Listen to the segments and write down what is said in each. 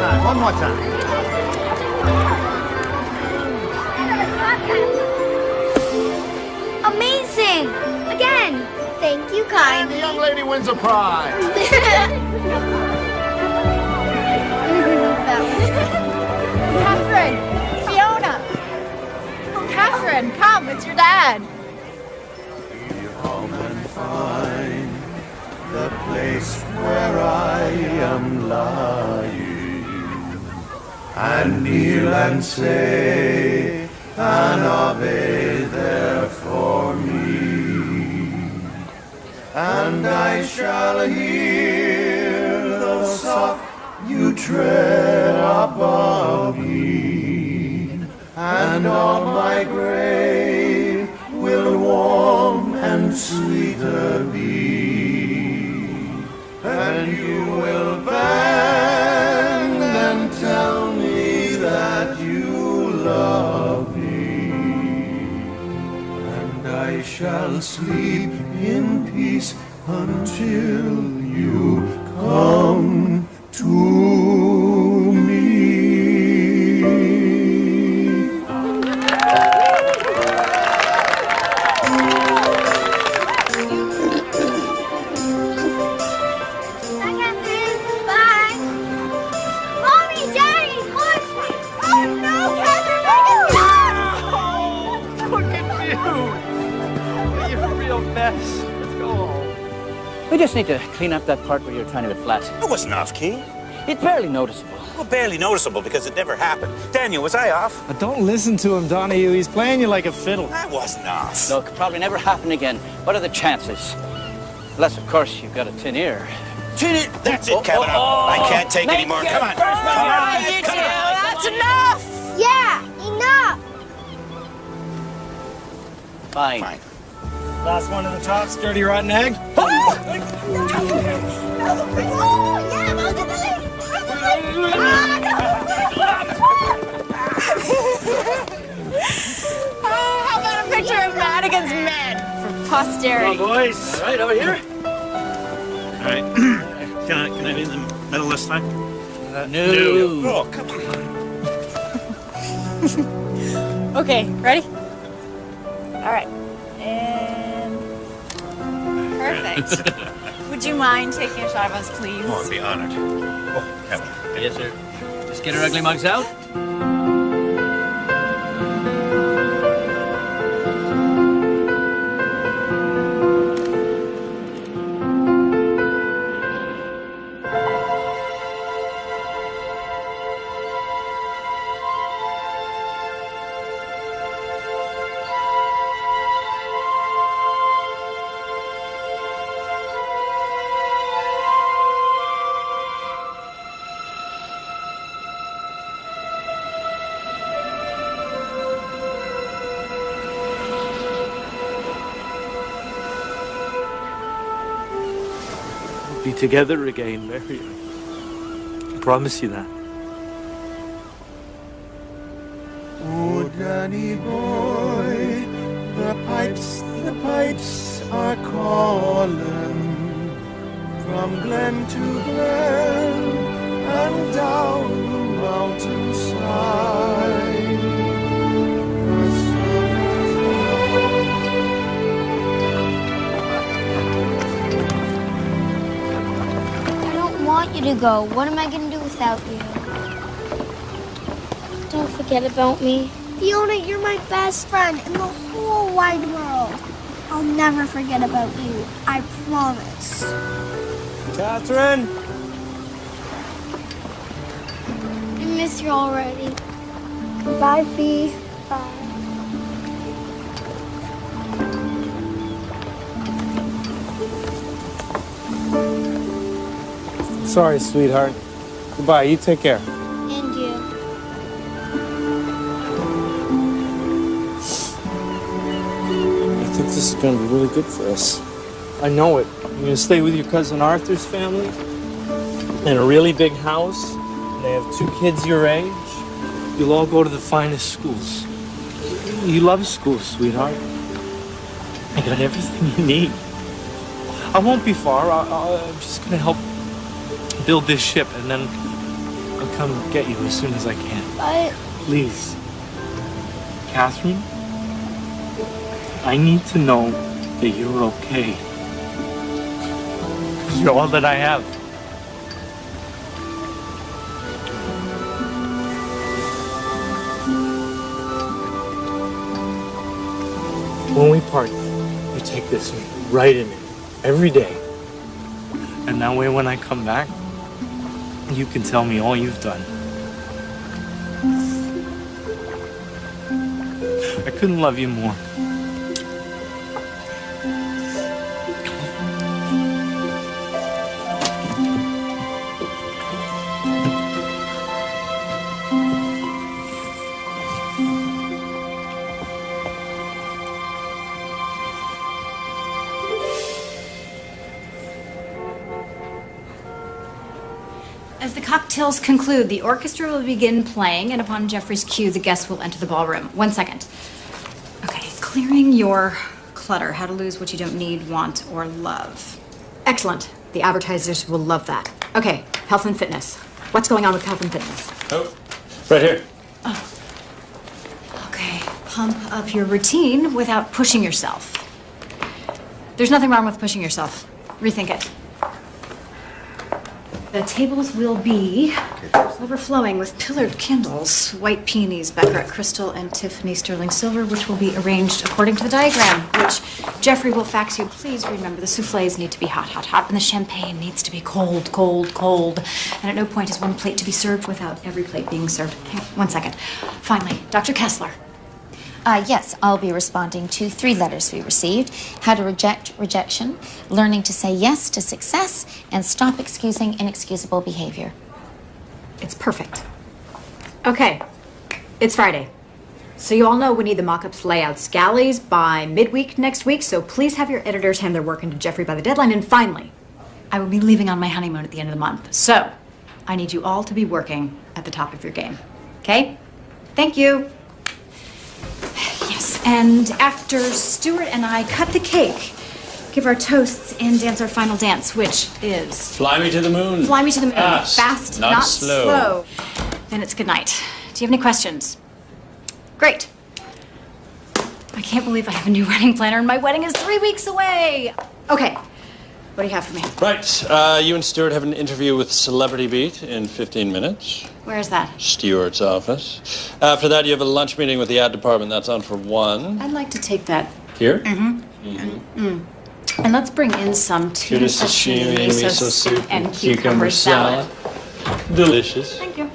time. One more time. Amazing! Again! Thank you kindly. And the young lady wins a prize. Catherine! Fiona! Catherine, come, it's your dad. Be home and find the place where I am lying, and kneel and say an Ave there for me, and I shall hear the soft you tread above me, and all my grave will warm and sweeter be, and you will bend and tell me that you love me, and I shall sleep in peace until you come to me. Bye. Mommy, Daddy, look! Oh no, Catherine, Look at you! You're a real mess. Let's go home. We just need to clean up that part where you're trying to get flat. It wasn't off key. It's barely noticeable. Well, barely noticeable because it never happened. Daniel, was I off? But don't listen to him, Donahue. He's playing you like a fiddle. I wasn't off. Look, probably never happen again. What are the chances? Unless, of course, you've got a tin ear. That's it, Kevin. I can't take any more. Come on. You two, that's enough! Yeah, enough! Fine. Fine. Last one to the top, sturdy rotten egg. Oh, yeah, look at the lady! How about a picture of Madigan's men for posterity? Boys. All right, over here. All right. Can I be in the middle this time? No. Oh, come on. Okay, ready? All right. And perfect. Would you mind taking a shot of us, please? Oh, I'd be honored. Oh, Kevin. Yes, sir. Just get her ugly mugs out. Be together again, Mary. I promise you that. Oh, Danny boy, the pipes are calling from glen to glen and down the mountainside. The sun is I don't want you to go. What am I going to do without you? Don't forget about me. Fiona, you're my best friend in the whole wide world. I'll never forget about you. I promise. Catherine! I miss you already. Bye, Fee. Bye. Sorry, sweetheart. Goodbye. You take care. And you. I think this is going to be really good for us. I know it. You're going to stay with your cousin Arthur's family in a really big house. And they have 2 kids your age. You'll all go to the finest schools. You love school, sweetheart. I got everything you need. I won't be far. I'm just going to help build this ship, and then I'll come get you as soon as I can. But Please. Catherine, I need to know that you're okay. 'Cause you're all that I have. When we part, you take this right in it every day. And that way when I come back, you can tell me all you've done. I couldn't love you more. As the cocktails conclude, the orchestra will begin playing, and upon Jeffrey's cue, the guests will enter the ballroom. 1 second. Okay, clearing your clutter. How to lose what you don't need, want, or love. Excellent. The advertisers will love that. Okay, health and fitness. What's going on with health and fitness? Oh, right here. Okay, pump up your routine without pushing yourself. There's nothing wrong with pushing yourself. Rethink it. The tables will be overflowing with pillared candles, white peonies, baccarat crystal, and Tiffany sterling silver, which will be arranged according to the diagram, which Jeffrey will fax you. Please remember, the soufflés need to be hot, hot, hot, and the champagne needs to be cold, cold, cold. And at no point is one plate to be served without every plate being served. Okay, 1 second. Finally, Dr. Kessler. Yes, I'll be responding to 3 letters we received. How to reject rejection, learning to say yes to success, and stop excusing inexcusable behavior. It's perfect. Okay, it's Friday. So you all know we need the mock-ups, layouts, galleys by midweek next week, so please have your editors hand their work into Jeffrey by the deadline. And finally, I will be leaving on my honeymoon at the end of the month. So I need you all to be working at the top of your game. Okay? Thank you. Yes, and after Stuart and I cut the cake, give our toasts, and dance our final dance, which is... Fly me to the moon. Fly me to the moon. Fast, not slow. Then it's good night. Do you have any questions? Great. I can't believe I have a new wedding planner and my wedding is 3 weeks away. Okay, what do you have for me? Right, you and Stuart have an interview with Celebrity Beat in 15 minutes. Where is that? Stuart's office. After that, you have a lunch meeting with the ad department. That's on for 1. I'd like to take that. Here? And let's bring in some tuna sashimi, miso soup, and cucumber salad. Delicious. Thank you.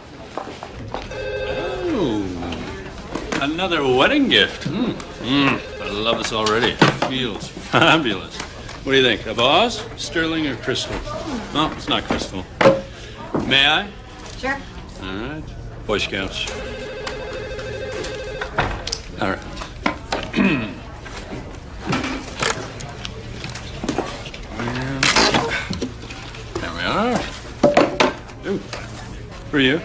Oh, another wedding gift. I love this already. Feels fabulous. What do you think? A vase, sterling, or crystal? No, it's not crystal. May I? Sure. All right. Boy Scouts. All right. There we are. Ooh. For you.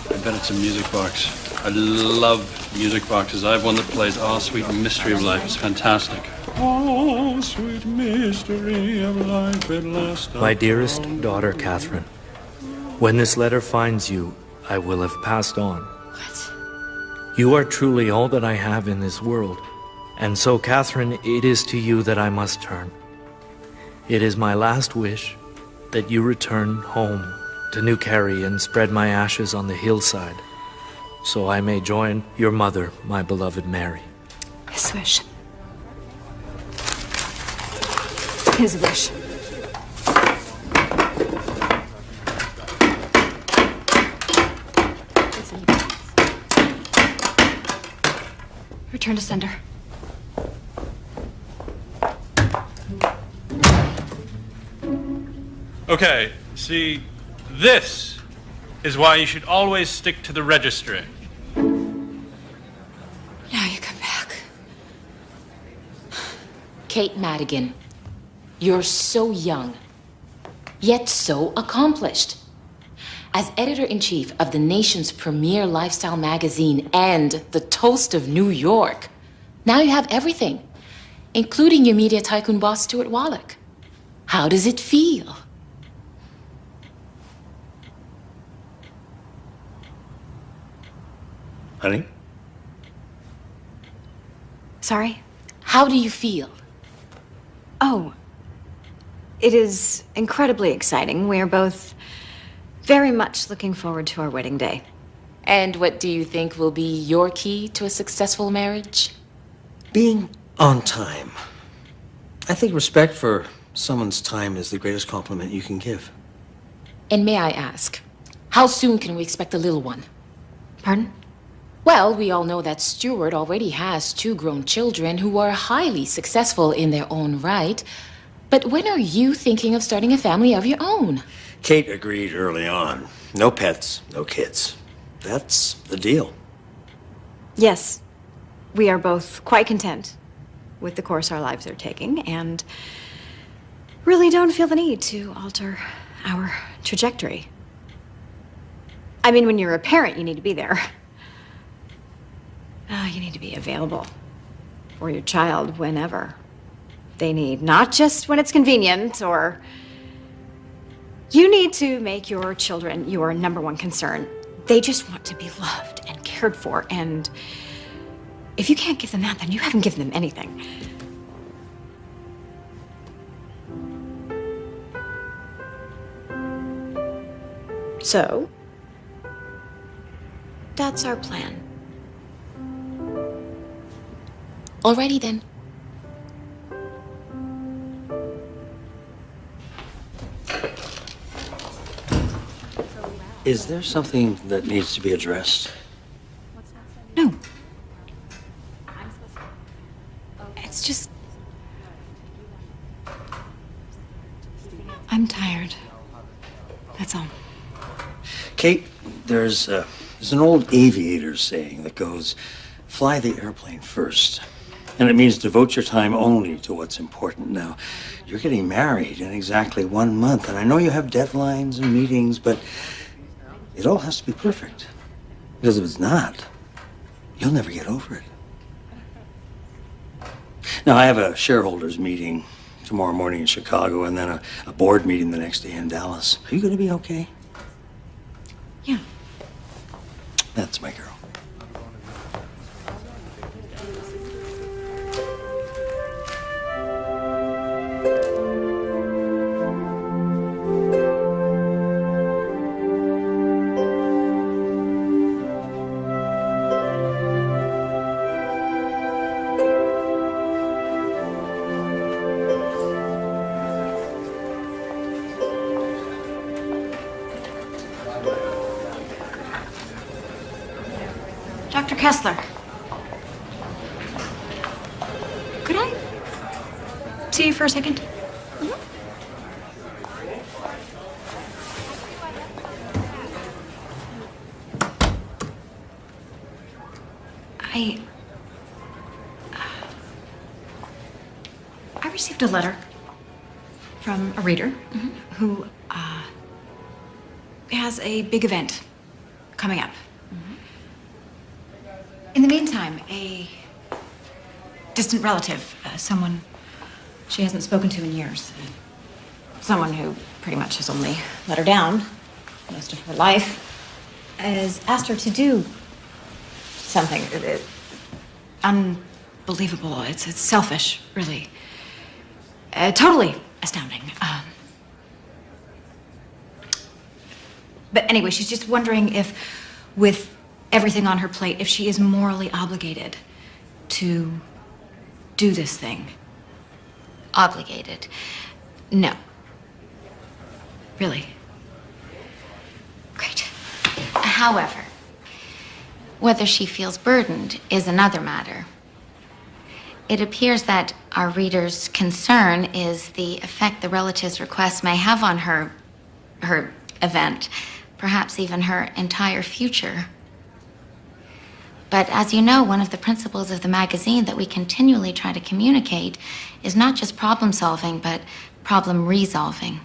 I bet it's a music box. I love music boxes. I have one that plays "Oh, Sweet Mystery of Life." It's fantastic. Oh, sweet mystery of life at last. My dearest daughter, Catherine, when this letter finds you, I will have passed on. What? You are truly all that I have in this world, and so, Catherine, it is to you that I must turn. It is my last wish that you return home to New Carey and spread my ashes on the hillside, so I may join your mother, my beloved Mary. His wish. His wish. Return to sender. Okay, see, this is why you should always stick to the registry. Now you come back. Kate Madigan, you're so young, yet so accomplished. As editor-in-chief of the nation's premier lifestyle magazine and the toast of New York, now you have everything, including your media tycoon boss, Stuart Wallach. How does it feel? Honey? Sorry? How do you feel? Oh, it is incredibly exciting. We are both very much looking forward to our wedding day. And what do you think will be your key to a successful marriage? Being on time. I think respect for someone's time is the greatest compliment you can give. And may I ask, how soon can we expect a little one? Pardon? Well, we all know that Stuart already has 2 grown children who are highly successful in their own right. But when are you thinking of starting a family of your own? Kate agreed early on. No pets, no kids. That's the deal. Yes, we are both quite content with the course our lives are taking and really don't feel the need to alter our trajectory. I mean, when you're a parent, you need to be there. You need to be available for your child whenever they need, not just when it's convenient, or you need to make your children your #1 concern. They just want to be loved and cared for, and if you can't give them that, then you haven't given them anything. So, that's our plan. Alrighty then. Is there something that needs to be addressed? No. It's just... I'm tired. That's all. Kate, there's an old aviator saying that goes, fly the airplane first. And it means devote your time only to what's important. Now, you're getting married in exactly 1 month, and I know you have deadlines and meetings, but it all has to be perfect. Because if it's not, you'll never get over it. Now, I have a shareholders meeting tomorrow morning in Chicago, and then a board meeting the next day in Dallas. Are you going to be okay? Yeah. That's my girl. Dr. Kessler. Could I see you for a second? I received a letter from a reader who has a big event coming up. In the meantime, a distant relative, someone she hasn't spoken to in years, someone who pretty much has only let her down most of her life, has asked her to do something unbelievable. It's selfish, really. Totally astounding. But anyway, she's just wondering if, with everything on her plate, if she is morally obligated to do this thing. Obligated? No. Really? Great. However, whether she feels burdened is another matter. It appears that our reader's concern is the effect the relative's request may have on her event, perhaps even her entire future. But as you know, one of the principles of the magazine that we continually try to communicate is not just problem solving, but problem resolving.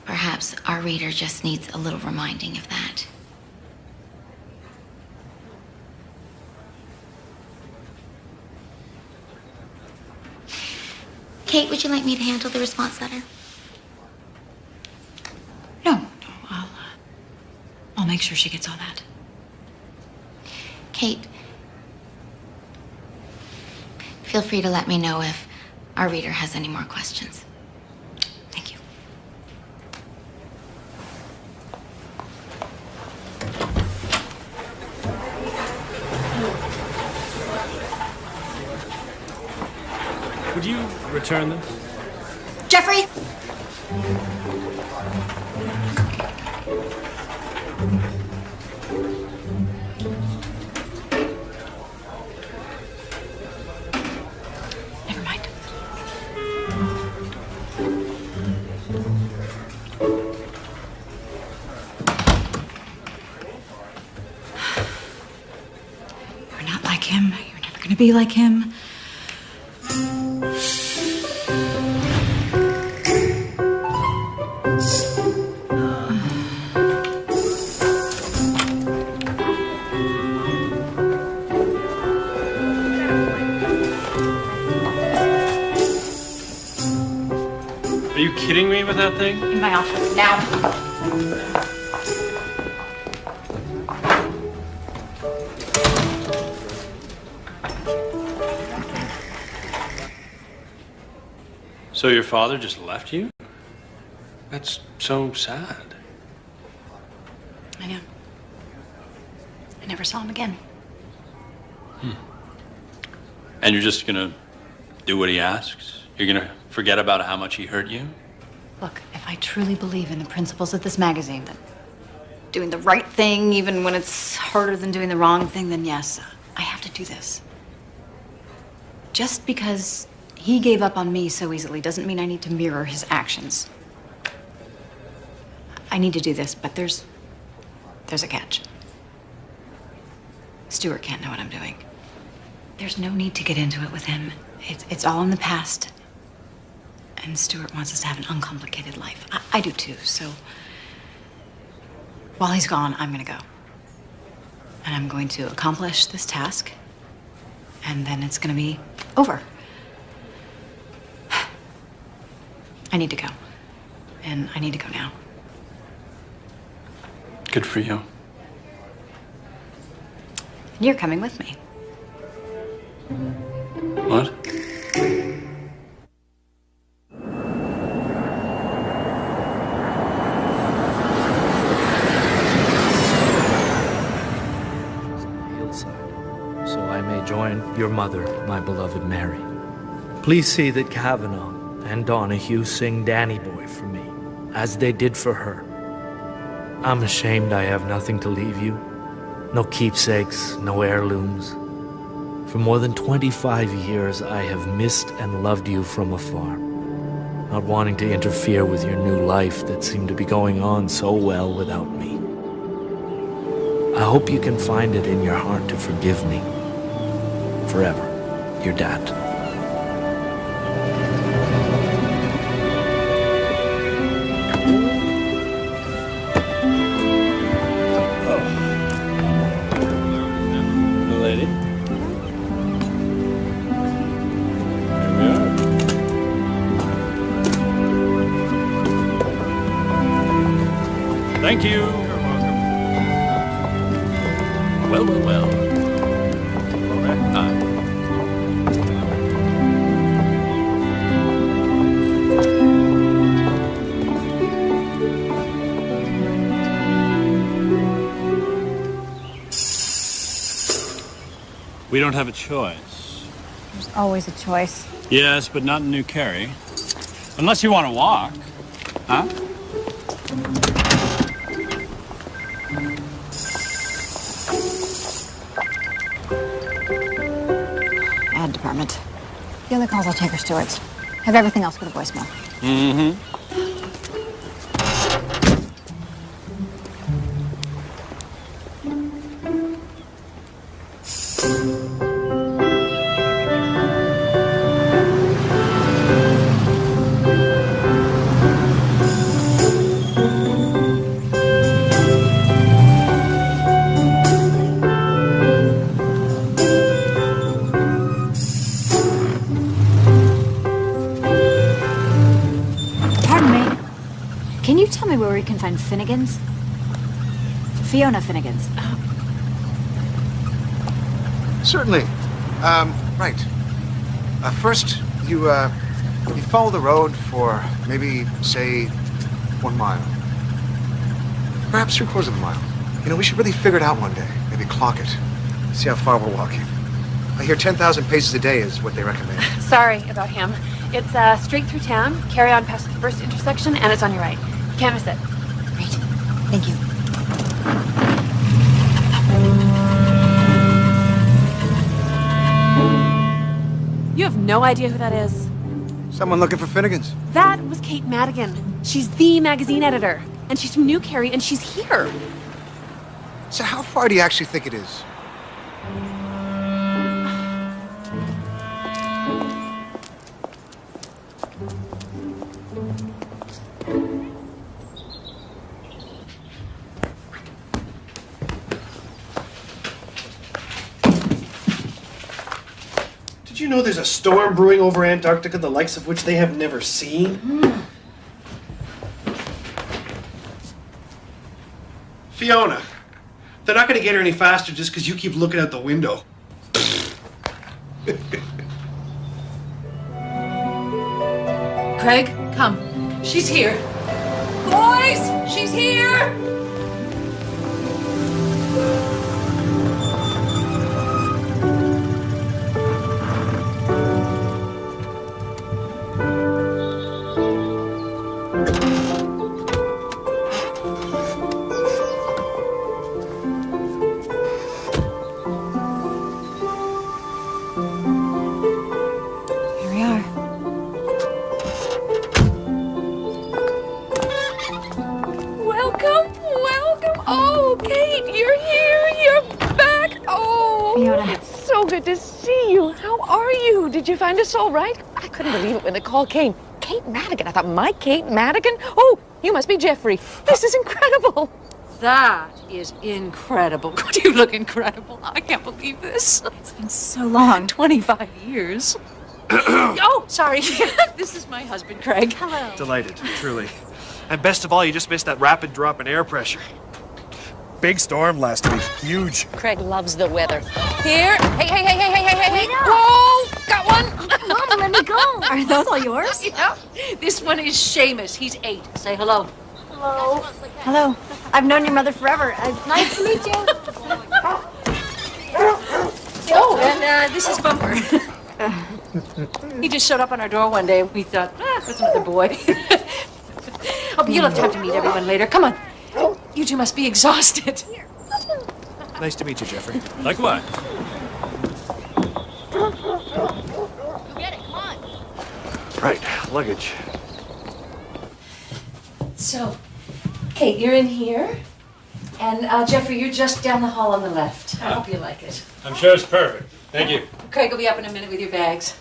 Perhaps our reader just needs a little reminding of that. Kate, would you like me to handle the response letter? No, I'll make sure she gets all that. Kate, feel free to let me know if our reader has any more questions. Thank you. Would you return this? Jeffrey! Never mind. You're not like him. You're never gonna be like him. Are you kidding me with that thing? In my office now. So your father just left you? That's so sad. I know. I never saw him again. And you're just gonna do what he asks? You're gonna forget about how much he hurt you? Look, if I truly believe in the principles of this magazine, that doing the right thing, even when it's harder than doing the wrong thing, then yes, I have to do this. Just because he gave up on me so easily doesn't mean I need to mirror his actions. I need to do this, but there's a catch. Stuart can't know what I'm doing. There's no need to get into it with him. It's all in the past. And Stuart wants us to have an uncomplicated life. I do too, so while he's gone, I'm gonna go. And I'm going to accomplish this task, and then it's gonna be over. I need to go. And I need to go now. Good for you. You're coming with me. What? So I may join your mother, my beloved Mary. Please see that Kavanaugh and Donahue sing Danny Boy for me, as they did for her. I'm ashamed I have nothing to leave you. No keepsakes, no heirlooms. For more than 25 years, I have missed and loved you from afar, not wanting to interfere with your new life that seemed to be going on so well without me. I hope you can find it in your heart to forgive me. Forever, your dad. The lady? Here we are. Thank you. You're welcome. Well, well, well. We don't have a choice. There's always a choice. Yes, but not in New Carey. Unless you want to walk. Huh? Ad department. The only calls I'll take are Stuart's. Have everything else go to voicemail. Mm-hmm. tell me where we can find Finnegan's? Fiona Finnegan's. Certainly. Right. First, you follow the road for maybe, say, 1 mile. Perhaps 3/4 of a mile. You know, we should really figure it out one day. Maybe clock it. See how far we're walking. I hear 10,000 paces a day is what they recommend. Sorry about him. It's straight through town, carry on past the first intersection, and it's on your right. You can't miss it. Great. Thank you. You have no idea who that is. Someone looking for Finnegan's. That was Kate Madigan. She's the magazine editor. And she's from New Carey, and she's here. So how far do you actually think it is? Did you know there's a storm brewing over Antarctica, the likes of which they have never seen? Fiona, they're not going to get her any faster just because you keep looking out the window. Craig, come. She's here. Boys, she's here! Did you find us all right? I couldn't believe it when the call came. Kate Madigan. I thought, my Kate Madigan? Oh, you must be Jeffrey. This is incredible. That is incredible. God, you look incredible. I can't believe this. It's been so long. 25 years. Oh, sorry. This is my husband, Craig. Hello. Delighted, truly. And best of all, you just missed that rapid drop in air pressure. Big storm last week. Huge. Craig loves the weather. Here. Hey. Wait up. Whoa, got one. Mom, let me go. Are those all yours? Yeah. This one is Seamus. He's 8. Say hello. Hello. Hello. I've known your mother forever. Nice to meet you. Oh, and this is Bumper. He just showed up on our door one day. We thought, that's another boy. Hope you'll have time to meet everyone later. Come on. You two must be exhausted. Nice to meet you, Jeffrey. Likewise. Right, luggage. So, Kate, you're in here. And Jeffrey, you're just down the hall on the left. I hope you like it. I'm sure it's perfect. Thank you. Craig will be up in a minute with your bags.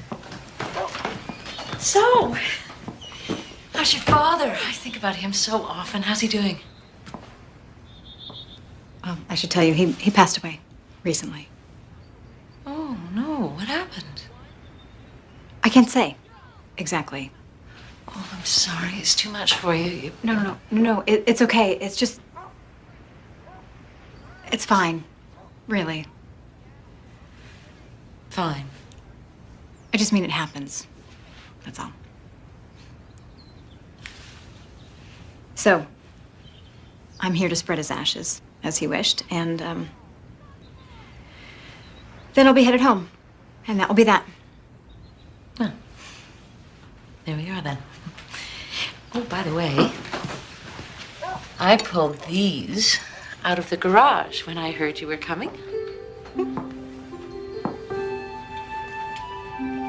So, how's your father? I think about him so often. How's he doing? I should tell you, he passed away recently. Oh, no. What happened? I can't say exactly. Oh, I'm sorry. It's too much for you. No. It's okay. It's just... It's fine. Really. Fine. I just mean it happens. That's all. So, I'm here to spread his ashes, as he wished, and, then I'll be headed home. And that will be that. Oh. There we are, then. Oh, by the way, I pulled these out of the garage when I heard you were coming.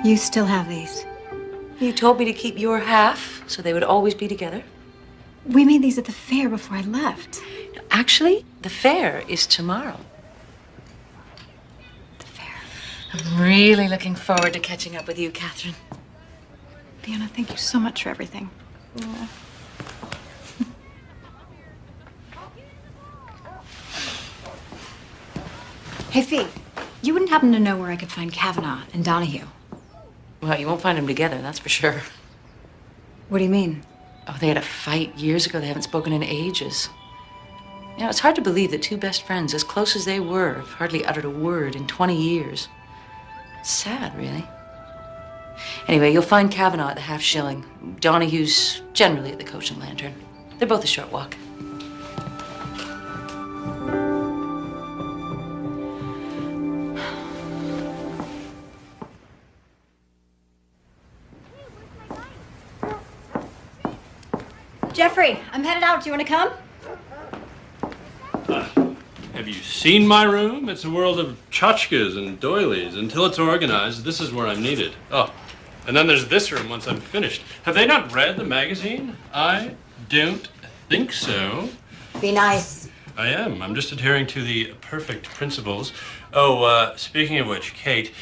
You still have these? You told me to keep your half, so they would always be together. We made these at the fair before I left. Actually, the fair is tomorrow. The fair. I'm really looking forward to catching up with you, Catherine. Fiona, thank you so much for everything. Yeah. Hey, Fee, you wouldn't happen to know where I could find Kavanaugh and Donahue? Well, you won't find them together, that's for sure. What do you mean? Oh, they had a fight years ago. They haven't spoken in ages. You know, it's hard to believe that two best friends, as close as they were, have hardly uttered a word in 20 years. It's sad, really. Anyway, you'll find Kavanaugh at the Half Shilling. Donahue's generally at the Coach and Lantern. They're both a short walk. Jeffrey, I'm headed out. Do you want to come? Have you seen my room? It's a world of tchotchkes and doilies. Until it's organized, this is where I'm needed. Oh, and then there's this room once I'm finished. Have they not read the magazine? I don't think so. Be nice. I am. I'm just adhering to the perfect principles. Oh, speaking of which, Kate,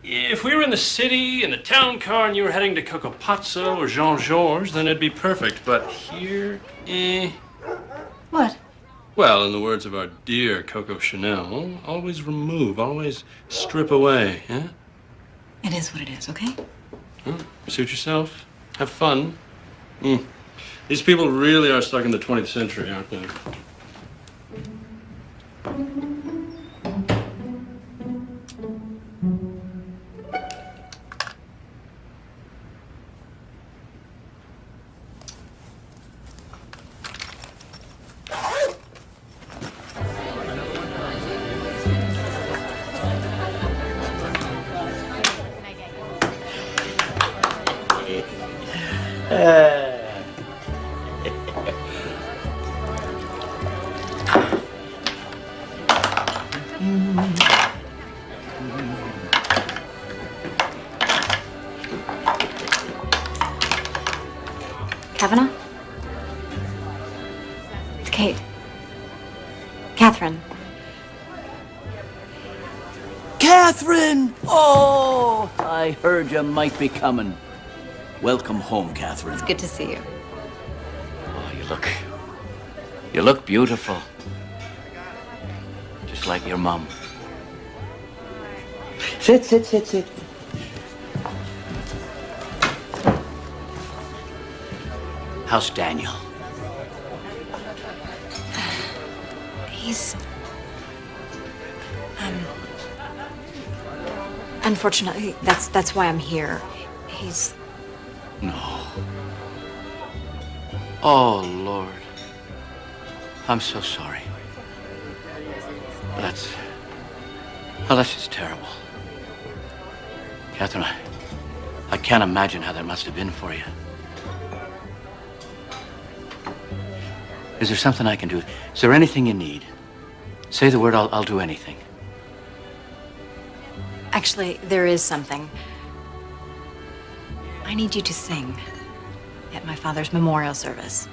if we were in the city, in the town car, and you were heading to Cocopazzo or Jean-Georges, then it'd be perfect. But here, What? Well, in the words of our dear Coco Chanel, always remove, always strip away, yeah? It is what it is, okay? Suit yourself. Have fun. These people really are stuck in the 20th century, aren't they? Kavanaugh? It's Kate. Catherine. Catherine! Oh, I heard you might be coming. Welcome home, Catherine. It's good to see you. Oh, you look beautiful. Just like your mom. Sit. How's Daniel? He's... Unfortunately, that's why I'm here. He's... No. Oh, Lord. I'm so sorry. That's just terrible. Catherine, I can't imagine how that must have been for you. Is there something I can do? Is there anything you need? Say the word, I'll do anything. Actually, there is something. I need you to sing at my father's memorial service.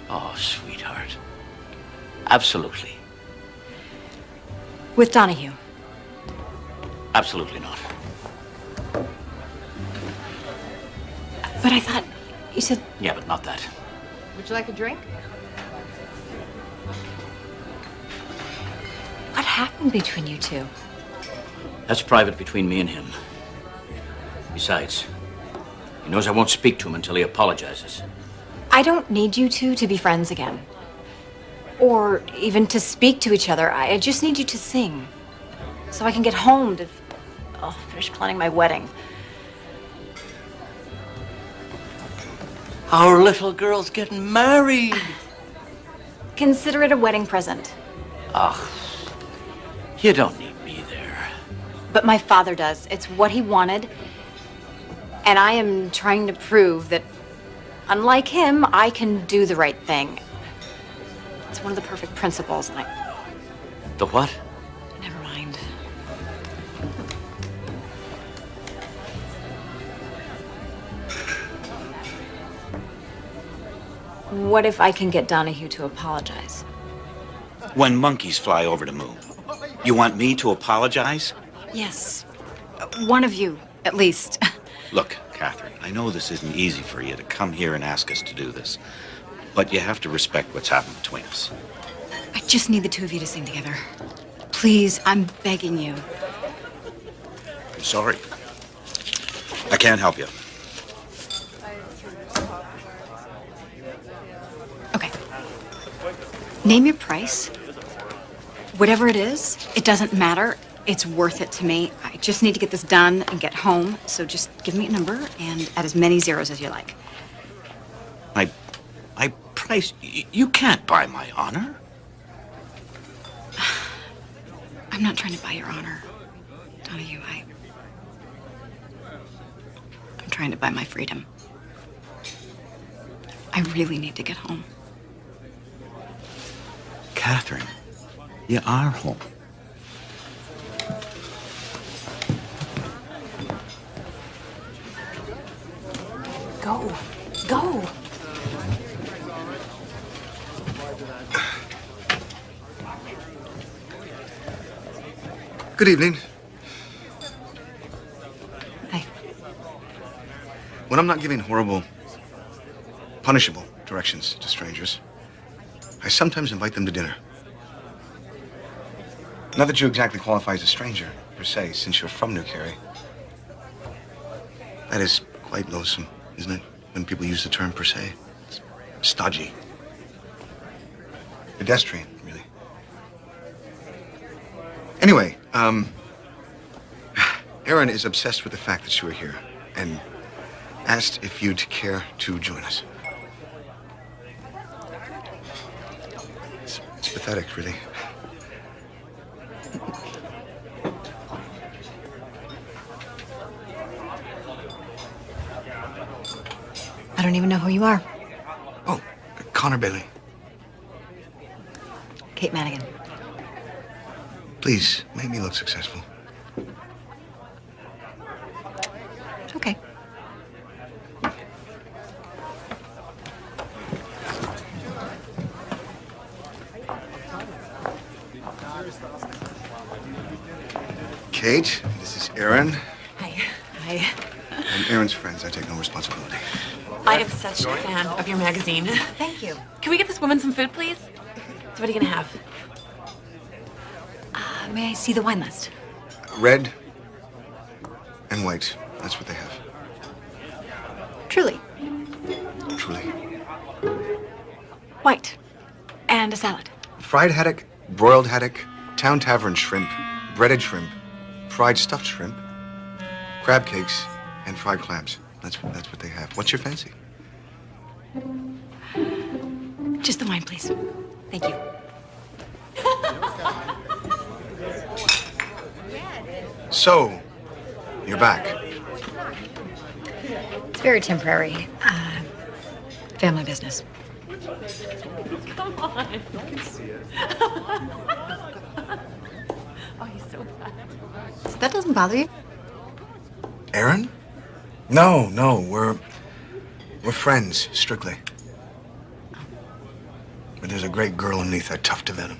Oh, sweetheart. Absolutely. With Donahue. Absolutely not. But I thought you said... Yeah, but not that. Would you like a drink? What happened between you two? That's private between me and him. Besides, he knows I won't speak to him until he apologizes. I don't need you two to be friends again. Or even to speak to each other. I just need you to sing. So I can get home to finish planning my wedding. Our little girl's getting married. Consider it a wedding present. Ugh. You don't need me there. But my father does. It's what he wanted. And I am trying to prove that, unlike him, I can do the right thing. It's one of the perfect principles, and I... The what? Never mind. What if I can get Donahue to apologize? When monkeys fly over the moon. You want me to apologize? Yes. One of you, at least. Look, Catherine, I know this isn't easy for you to come here and ask us to do this, but you have to respect what's happened between us. I just need the two of you to sing together. Please, I'm begging you. I'm sorry. I can't help you. Name your price. Whatever it is, it doesn't matter. It's worth it to me. I just need to get this done and get home. So just give me a number and add as many zeros as you like. My price? You can't buy my honor. I'm not trying to buy your honor, Donahue. I'm trying to buy my freedom. I really need to get home. Catherine, you are home. Go. Go. Good evening. Hi. When I'm not giving horrible, punishable directions to strangers, I sometimes invite them to dinner. Not that you exactly qualify as a stranger, per se, since you're from New Carey. That is quite loathsome, isn't it? When people use the term per se. It's stodgy. Pedestrian, really. Anyway, Aaron is obsessed with the fact that you are here and asked if you'd care to join us. It's pathetic, really. I don't even know who you are. Oh, Connor Bailey. Kate Madigan. Please, make me look successful. Okay. Kate, this is Aaron. Hi. Hi. I'm Aaron's friends. I take no responsibility. I am such a fan of your magazine. Thank you. Can we get this woman some food, please? So what are you gonna have? May I see the wine list? Red and white. That's what they have. Truly. Truly. White. And a salad. Fried haddock, broiled haddock, town tavern shrimp, breaded shrimp, fried stuffed shrimp, crab cakes, and fried clams. That's what they have. What's your fancy? Just the wine, please. Thank you. So, you're back. It's very temporary. Family business. Come on. Oh, he's so bad. That doesn't bother you? Aaron? No, we're friends, strictly. But there's a great girl underneath that tuft of venom.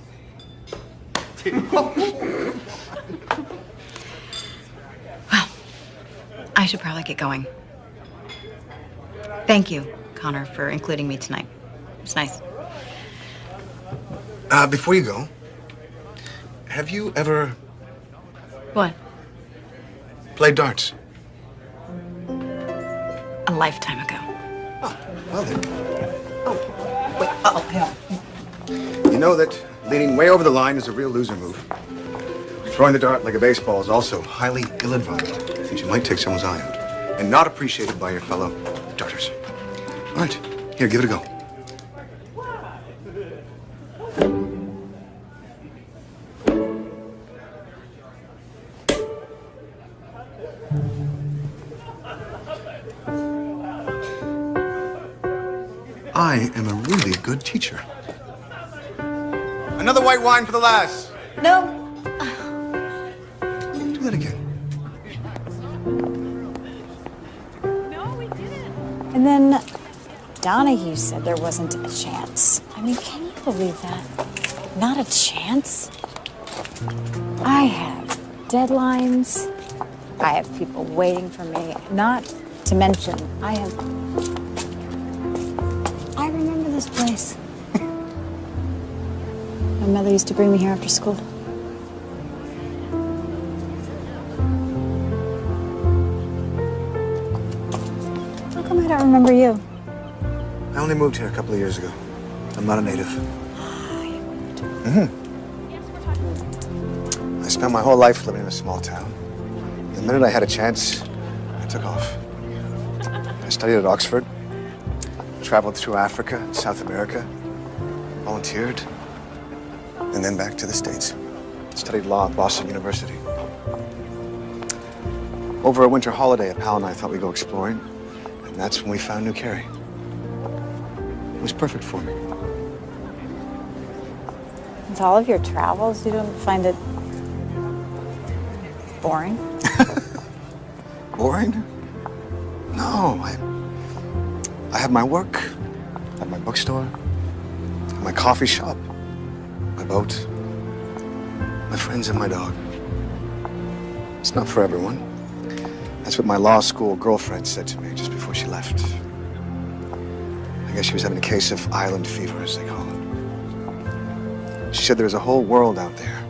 Well, I should probably get going. Thank you, Connor, for including me tonight. It's nice. Before you go, have you ever What? played darts? A lifetime ago. Oh, well then. Wait, hang on. You know that leaning way over the line is a real loser move. Throwing the dart like a baseball is also highly ill-advised, since you might take someone's eye out, and not appreciated by your fellow darters. All right, here, give it a go. I am a really good teacher. Another white wine for the lass. No. Do that again. And then Donahue said there wasn't a chance. I mean, can you believe that? Not a chance? I have deadlines. I have people waiting for me. Not to mention, I remember this place. My mother used to bring me here after school. How come I don't remember you? I only moved here a couple of years ago. I'm not a native. You I spent my whole life living in a small town. The minute I had a chance, I took off. I studied at Oxford, traveled through Africa and South America, volunteered, and then back to the States. Studied law at Boston University. Over a winter holiday, a pal and I thought we'd go exploring, and that's when we found New Carey. It was perfect for me. With all of your travels, you don't find it boring? Boring? No, I have my work, I have my bookstore, my coffee shop, my boat, my friends and my dog. It's not for everyone. That's what my law school girlfriend said to me just before she left. I guess she was having a case of island fever, as they call it. She said there's a whole world out there.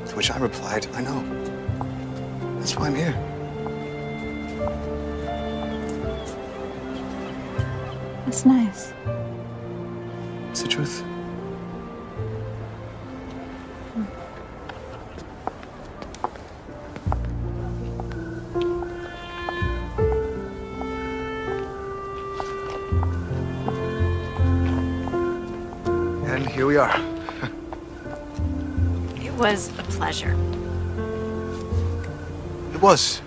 To which I replied, I know. That's why I'm here. That's nice. It's the truth. And here we are. It was a pleasure. It was.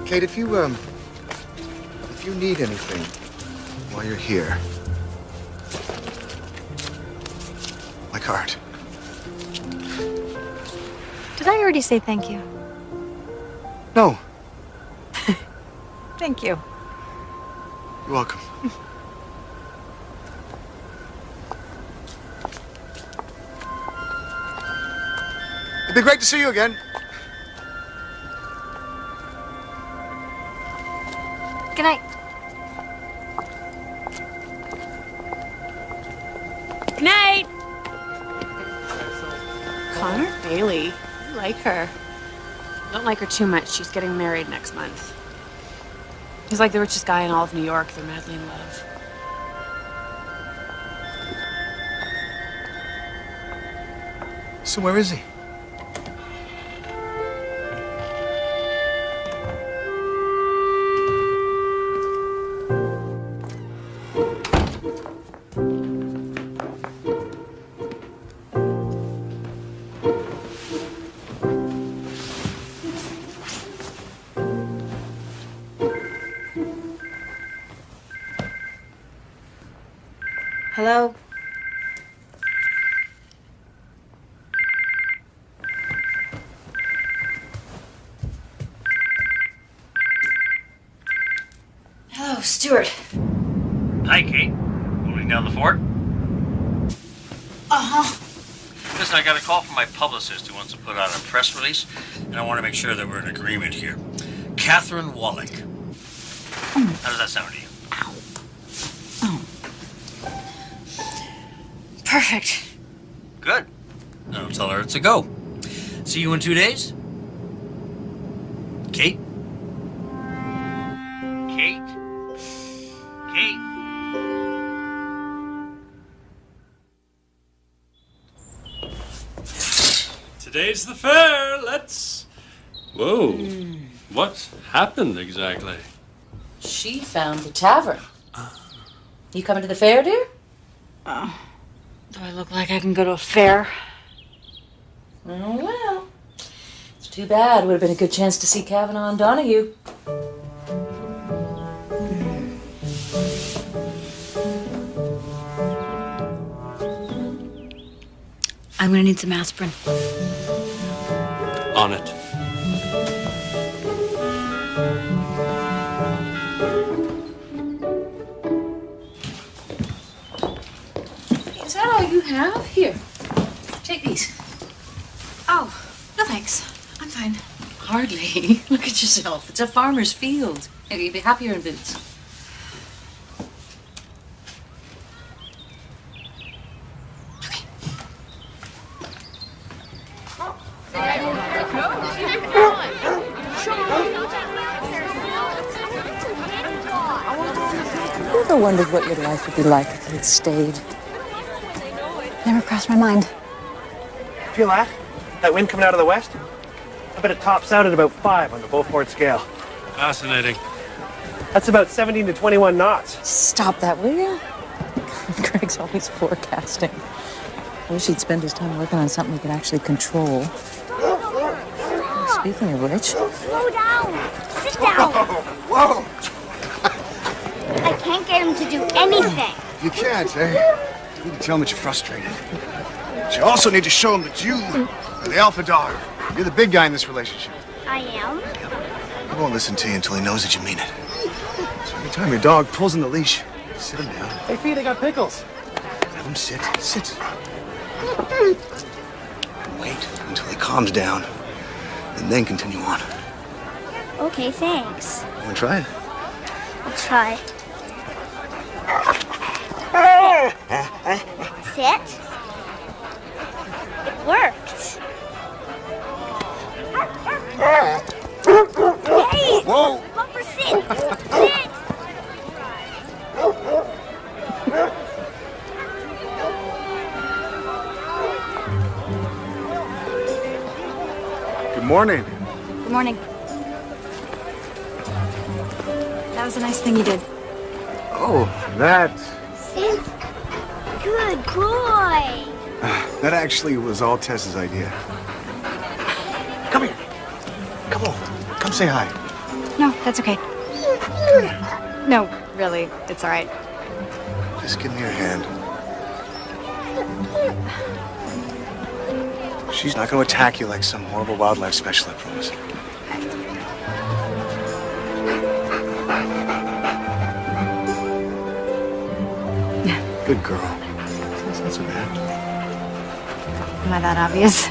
Kate, if you need anything while you're here, my card. Did I already say thank you? No, Thank you. you're welcome. It'd be great to see you again. Good night. Good night. Connor Bailey. You like her. Don't like her too much. She's getting married next month. He's like the richest guy in all of New York. They're madly in love. So where is he? Hello? Hello, Stuart. Hi, Kate. Moving down the fort? Uh-huh. Listen, I got a call from my publicist who wants to put out a press release, and I want to make sure that we're in agreement here. Catherine Wallach. How does that sound to you? Perfect. Good. Now tell her it's a go. See you in 2 days? Kate? Kate? Kate? Today's the fair. Let's. Whoa. What happened exactly? She found the tavern. You coming to the fair, dear? Do I look like I can go to a fair? Oh, well. It's too bad. Would have been a good chance to see Kavanaugh and Donahue. I'm gonna need some aspirin. On it. Is that all you have? Here. Take these. Oh, no thanks. I'm fine. Hardly. Look at yourself. It's a farmer's field. Maybe you'd be happier in boots. ever wondered what your life would be like if you'd stayed? Never crossed my mind. Feel that? That wind coming out of the west? I bet it tops out at about 5 on the Beaufort scale. Fascinating. That's about 17 to 21 knots. Stop that, will you? Greg's always forecasting. I wish he'd spend his time working on something he could actually control. Speaking of which... Slow down. Sit down. Whoa! I can't get him to do anything. You can't, eh? You need to tell him that you're frustrated. But you also need to show him that you are the alpha dog. You're the big guy in this relationship. I am? He won't listen to you until he knows that you mean it. So every time your dog pulls on the leash, sit him down. Hey, Fee, they got pickles. Have him sit. Sit. Wait until he calms down, and then continue on. Okay, thanks. You want to try it? I'll try. Sit. It worked. Hey! Whoa! Bumper, sit! Sit! Good morning. Good morning. That was a nice thing you did. Oh, that... Sit. Good boy. That actually was all Tess's idea. Come here. Come on. Come say hi. No, that's okay. No, really, it's all right. Just give me your hand. She's not going to attack you like some horrible wildlife specialist, I promise. Good girl. That's not so bad. Am I that obvious?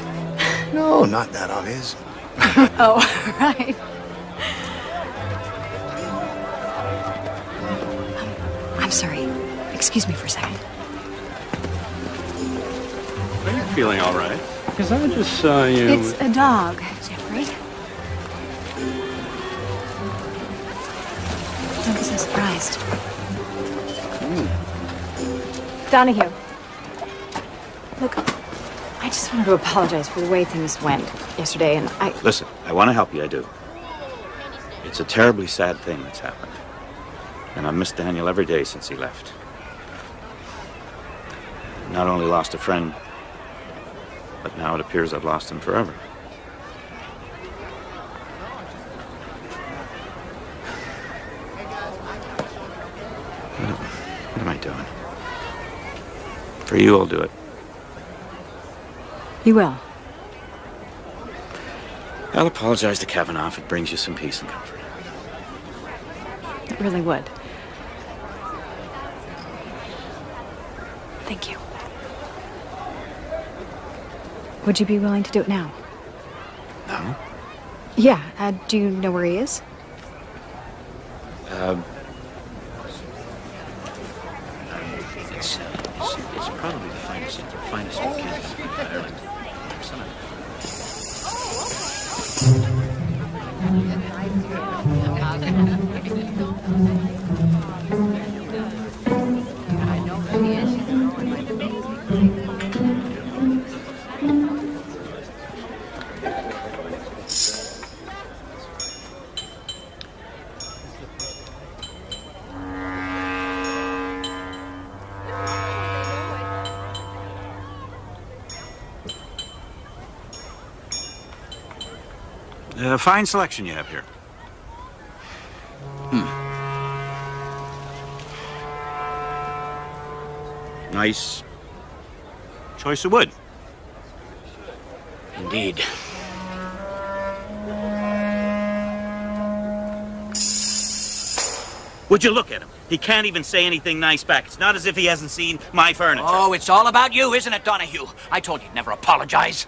No, not that obvious. Oh, right. I'm sorry. Excuse me for a second. Are you feeling all right? Because I just saw you... It's a dog, Jeffrey. Don't be so surprised. Donahue. Look, I just wanted to apologize for the way things went yesterday, and I... Listen, I want to help you, I do. It's a terribly sad thing that's happened. And I've missed Daniel every day since he left. Not only lost a friend, but now it appears I've lost him forever. What am I doing? For you, I'll do it. You will. I'll apologize to Kavanaugh if it brings you some peace and comfort. It really would. Thank you. Would you be willing to do it now? No? Yeah. Do you know where he is? It's probably the finest candle in Ireland. Fine selection you have here. Nice choice of wood. Indeed. Would you look at him? He can't even say anything nice back. It's not as if he hasn't seen my furniture. Oh, it's all about you, isn't it, Donahue? I told you never apologize.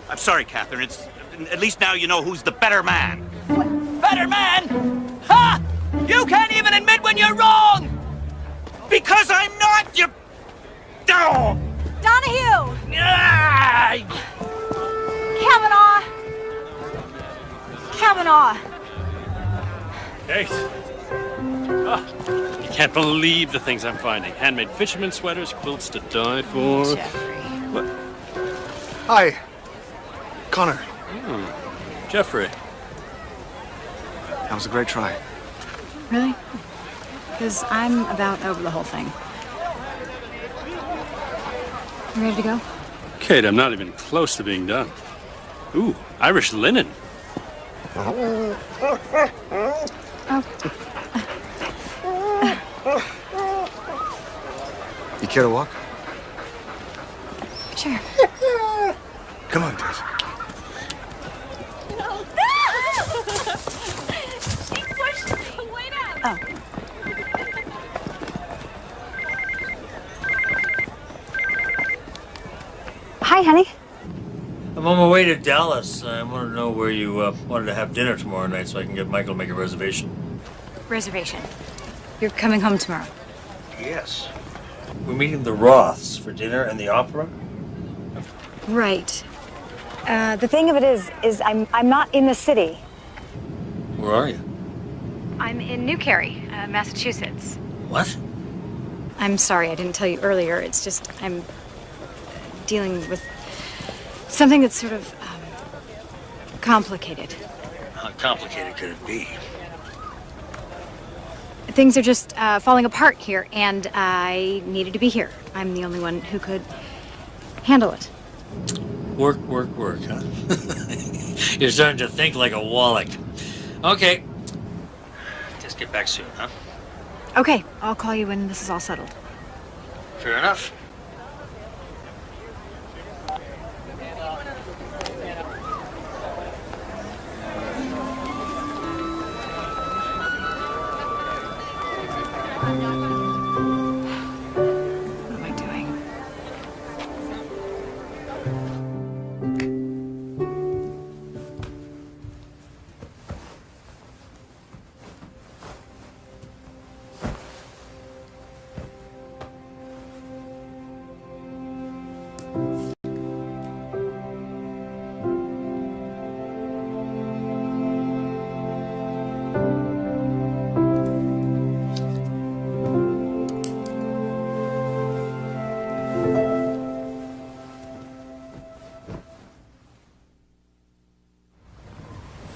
I'm sorry, Catherine. It's at least now you know who's the better man. Better man? Ha! You can't even admit when you're wrong! Because I'm not, you... Oh! Donahue! Ah! Kavanaugh! Kavanaugh! Kate. You can't believe the things I'm finding. Handmade fisherman sweaters, quilts to die for. What? Hi, Connor. Jeffrey. That was a great try. Really? Because I'm about over the whole thing. You ready to go? Kate, I'm not even close to being done. Ooh, Irish linen. Oh. You care to walk? Sure. Come on, Tess. She pushed me. Wait up. Oh. Hi, honey. I'm on my way to Dallas. I want to know where you wanted to have dinner tomorrow night so I can get Michael to make a reservation. Reservation. You're coming home tomorrow. Yes. We're meeting the Roths for dinner and the opera. Right. The thing of it is I'm not in the city. Where are you? I'm in New Carey, Massachusetts. What? I'm sorry I didn't tell you earlier. It's just I'm dealing with something that's sort of complicated. How complicated could it be? Things are just falling apart here, and I needed to be here. I'm the only one who could handle it. Work, huh? You're starting to think like a Wallach. Okay. Just get back soon, huh? Okay, I'll call you when this is all settled. Fair enough. What am I doing?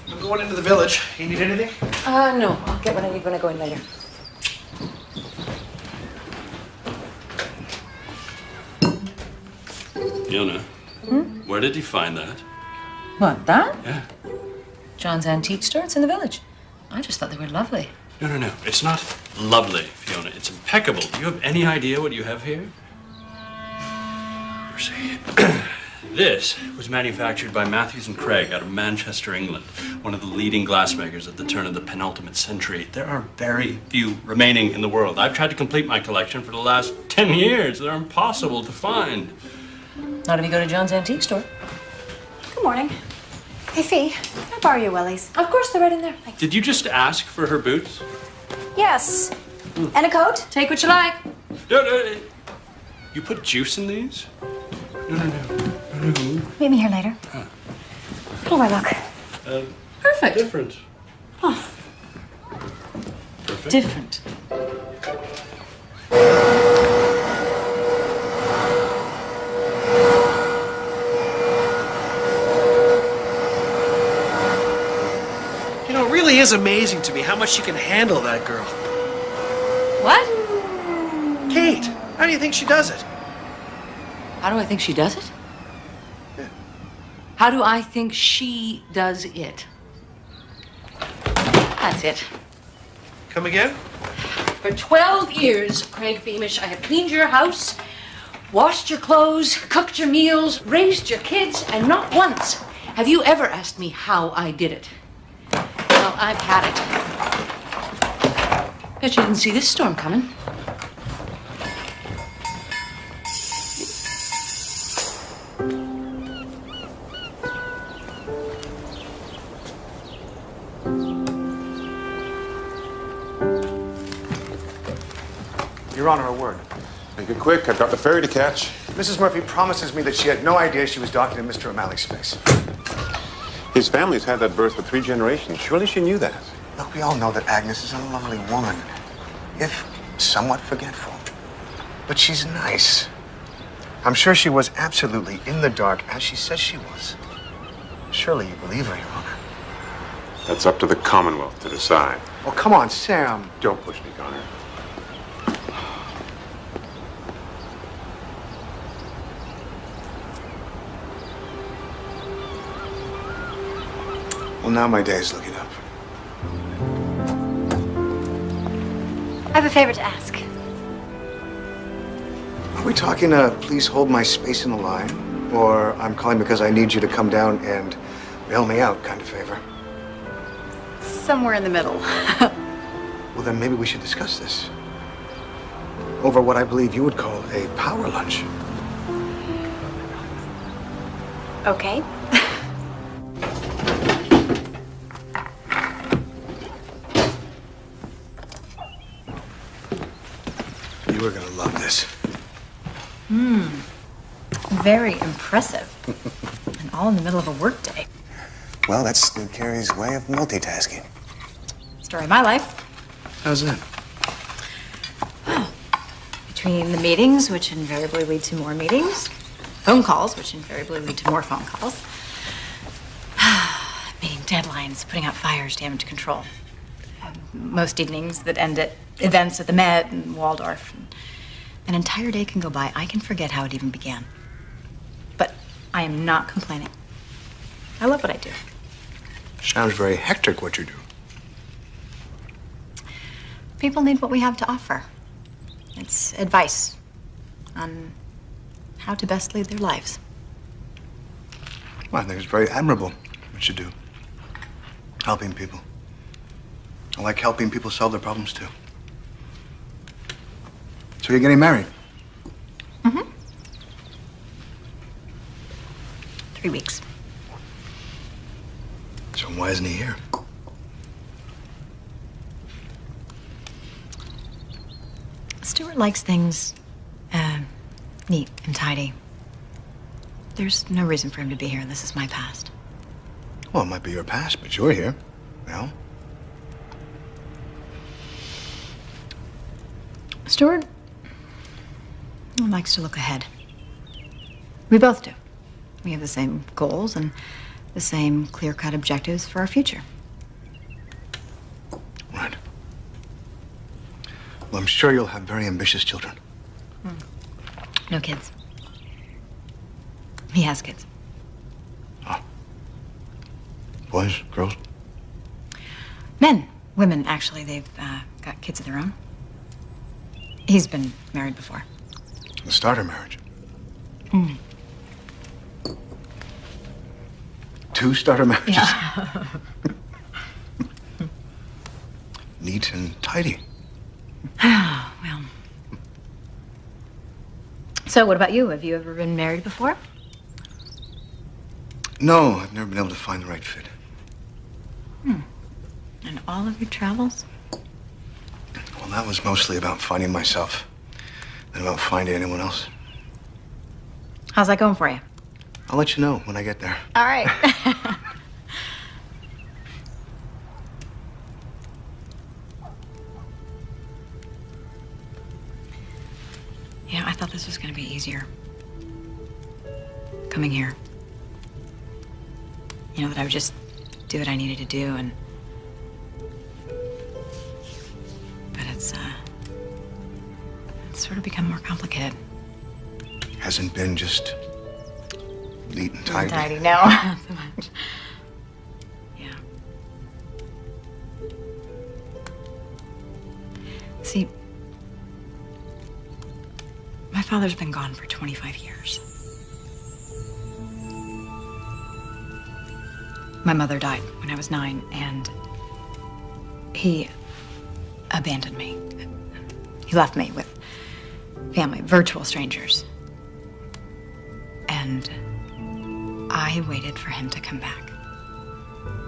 I'm going into the village. You need anything? No. I'll get what I need when I go in later. Fiona, where did you find that? What, that? Yeah. John's antique store. It's in the village. I just thought they were lovely. No. It's not lovely, Fiona. It's impeccable. Do you have any idea what you have here? Mercy. This was manufactured by Matthews and Craig out of Manchester, England, one of the leading glassmakers at the turn of the penultimate century. There are very few remaining in the world. I've tried to complete my collection for the last 10 years. They're impossible to find. Not if you go to John's antique store. Good morning. Hey, Fee, can I borrow your wellies? Of course, they're right in there. Did you just ask for her boots? Yes. And a coat? Take what you like. No. You put juice in these? No. Meet me here later. Huh. How do I look? Perfect. Different. Oh. Perfect. Different. You know, it really is amazing to me how much she can handle, that girl. What? Kate, how do you think she does it? How do I think she does it? Yeah. How do I think she does it? That's it. Come again? For 12 years, Craig Beamish, I have cleaned your house, washed your clothes, cooked your meals, raised your kids, and not once have you ever asked me how I did it. Well, I've had it. Bet you didn't see this storm coming. Your Honor, a word. Make it quick. I've got the ferry to catch. Mrs. Murphy promises me that she had no idea she was docking in Mr. O'Malley's space. His family's had that berth for 3 generations. Surely she knew that. Look, we all know that Agnes is a lovely woman. if somewhat forgetful. But she's nice. I'm sure she was absolutely in the dark, as she says she was. Surely you believe her, Your Honor. That's up to the Commonwealth to decide. Oh, come on, Sam. Don't push me, Connor. Well, now my day is looking up. I have a favor to ask. Are we talking, please hold my space in the line? Or I'm calling because I need you to come down and bail me out kind of favor? Somewhere in the middle. Well, then maybe we should discuss this. Over what I believe you would call a power lunch. Okay. You are gonna love this. Very impressive. And all in the middle of a workday. Well, that's New Carrie's way of multitasking. Story of my life. How's that? Between the meetings, which invariably lead to more meetings, phone calls, which invariably lead to more phone calls, meeting deadlines, putting out fires, damage control. Most evenings that end at events at the Met and Waldorf. An entire day can go by. I can forget how it even began. But I am not complaining. I love what I do. Sounds very hectic what you do. People need what we have to offer. It's advice on how to best lead their lives. Well, I think it's very admirable what you do. Helping people. I like helping people solve their problems too. So you're getting married? Mm-hmm. 3 weeks. So why isn't he here? Stuart likes things neat and tidy. There's no reason for him to be here. This is my past. Well, it might be your past, but you're here. Well, Stuart likes to look ahead. We both do. We have the same goals and the same clear-cut objectives for our future. right. Well, I'm sure you'll have very ambitious children. No kids. He has kids. Boys, girls? Men. Women, actually. They've got kids of their own. He's been married before. The starter marriage. Mm. 2 starter marriages. Yeah. Neat and tidy. Well. So, what about you? Have you ever been married before? No, I've never been able to find the right fit. And all of your travels? Well, that was mostly about finding myself than about finding anyone else. How's that going for you? I'll let you know when I get there. All right. Yeah, I thought this was going to be easier. Coming here. You know, that I would just do what I needed to do and... But it's sort of become more complicated. Hasn't been just neat and tidy. Tidy, no. Not so much. Yeah. See, my father's been gone for 25 years. My mother died when I was 9, and he abandoned me. He left me with family, virtual strangers. And I waited for him to come back,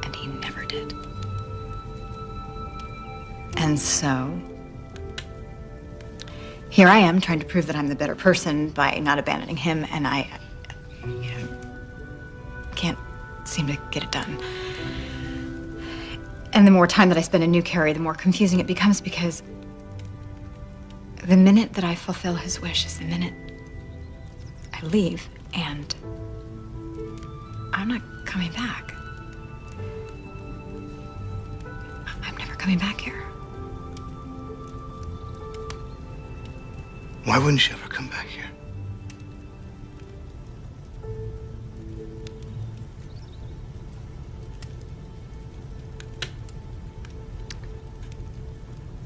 and he never did. And so, here I am trying to prove that I'm the better person by not abandoning him, and I can't seem to get it done. And the more time that I spend in New Carrie, the more confusing it becomes because The minute that I fulfill his wish is the minute I leave, and I'm not coming back. I'm never coming back here. Why wouldn't you ever come back here?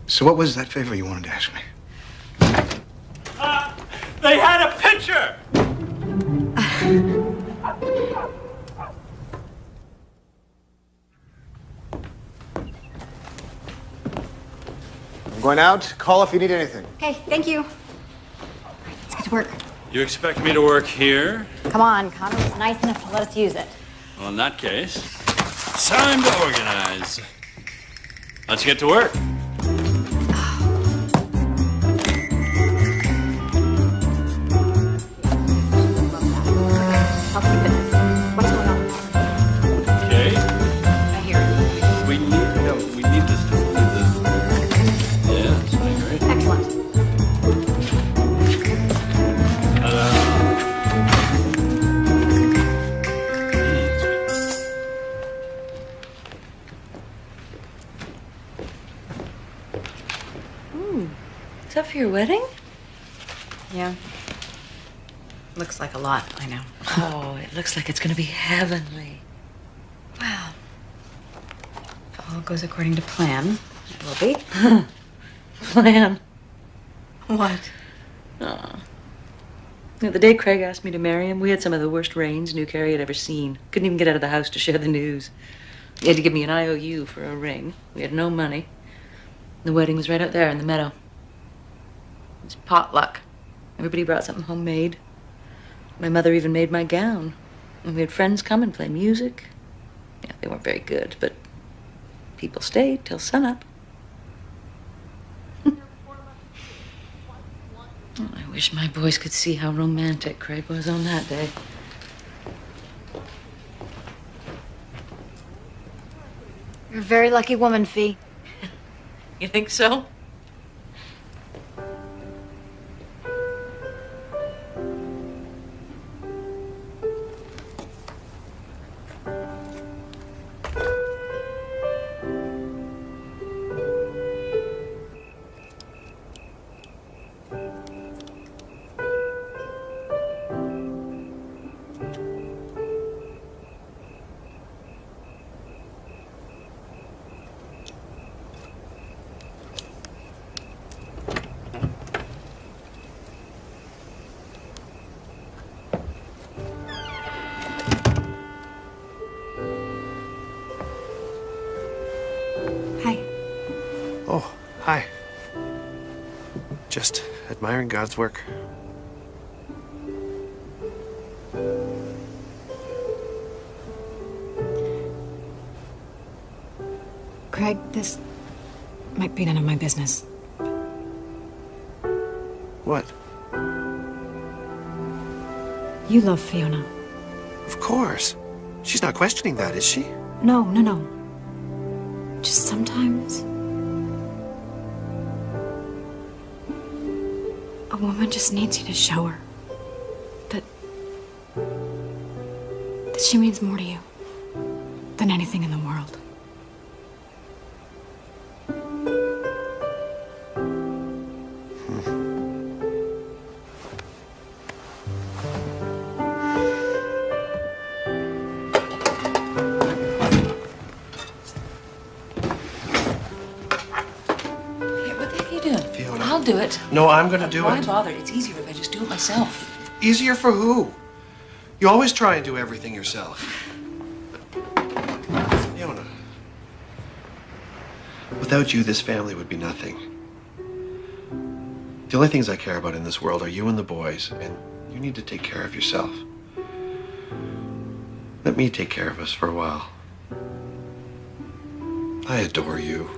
So what was that favor you wanted to ask me? They had a picture! I'm going out. Call if you need anything. Okay, thank you. All right, let's get to work. You expect me to work here? Come on, Connor was nice enough to let us use it. Well, in that case, it's time to organize. Let's get to work. I'll keep it. What's going on? Okay. I hear it. We need this to leave this. Yeah, it's doing great. Excellent. Is that for your wedding? Yeah. Looks like a lot, I know. Oh, it looks like it's gonna be heavenly. Well, if all goes according to plan, it will be. Plan. What? Oh. You know, the day Craig asked me to marry him, we had some of the worst rains New Carrie had ever seen. Couldn't even get out of the house to share the news. He had to give me an IOU for a ring. We had no money. The wedding was right out there in the meadow. It was potluck. Everybody brought something homemade. My mother even made my gown. And we had friends come and play music. Yeah, they weren't very good, but people stayed till sunup. I wish my boys could see how romantic Craig was on that day. You're a very lucky woman, Fee. You think so? Oh, hi. Just admiring God's work. Craig, this might be none of my business. What? You love Fiona. Of course. She's not questioning that, is she? No. Just sometimes a woman just needs you to show her that she means more to you than anything in the world. I'll do it. No, I'm gonna do Why it. bother? It's easier if I just do it myself. Easier for who? You always try and do everything yourself. Fiona. Without you, this family would be nothing. The only things I care about in this world are you and the boys, and you need to take care of yourself. Let me take care of us for a while. I adore you.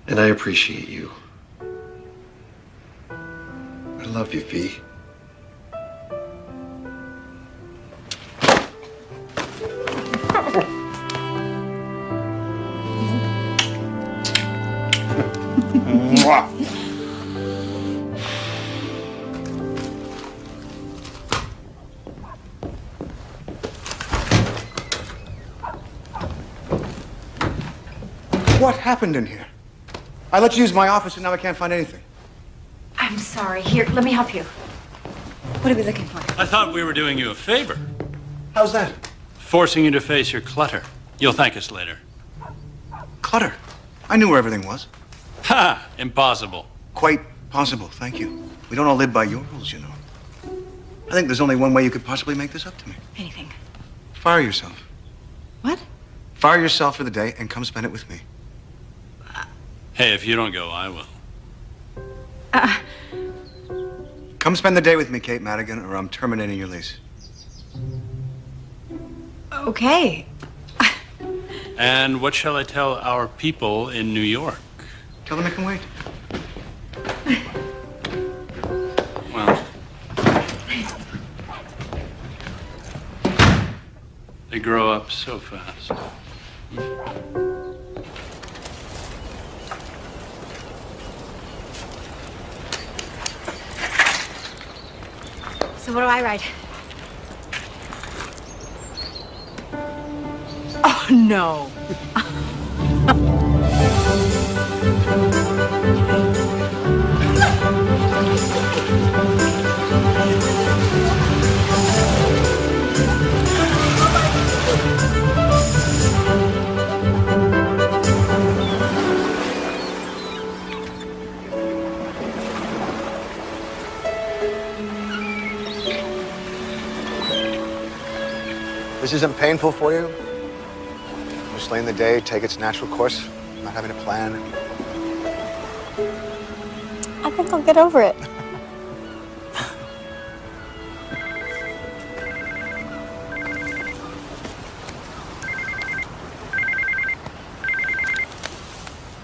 And I appreciate you. I love you, Fee. Mwah. What happened in here? I let you use my office and now I can't find anything. I'm sorry. Here, let me help you. What are we looking for? I thought we were doing you a favor. How's that? Forcing you to face your clutter. You'll thank us later. Clutter. I knew where everything was. Ha! Impossible. Quite possible, thank you. We don't all live by your rules, you know. I think there's only one way you could possibly make this up to me. Anything. Fire yourself. What? Fire yourself for the day and come spend it with me. Hey, if you don't go, I will. Come spend the day with me, Kate Madigan, or I'm terminating your lease. Okay. And what shall I tell our people in New York? Tell them I can wait. Well, they grow up so fast. So what do I write? Oh, no. This isn't painful for you? Just letting the day take its natural course, not having a plan? I think I'll get over it.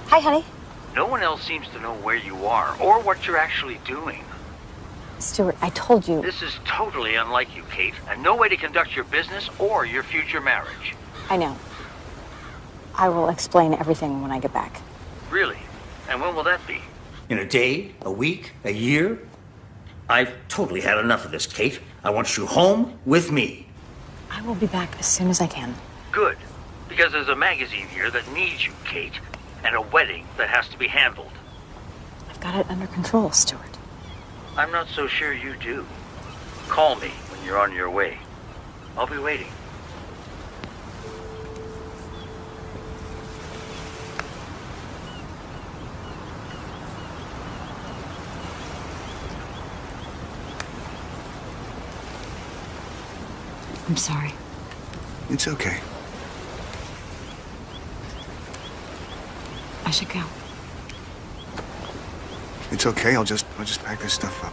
Hi, honey. No one else seems to know where you are or what you're actually doing. Stuart, I told you. This is totally unlike you, Kate, and no way to conduct your business or your future marriage. I know. I will explain everything when I get back. Really? And when will that be? In a day, a week, a year? I've totally had enough of this, Kate. I want you home with me. I will be back as soon as I can. Good. Because there's a magazine here that needs you, Kate, and a wedding that has to be handled. I've got it under control, Stuart. I'm not so sure you do. Call me when you're on your way. I'll be waiting. I'm sorry. It's okay. I should go. It's okay. I'll just pack this stuff up.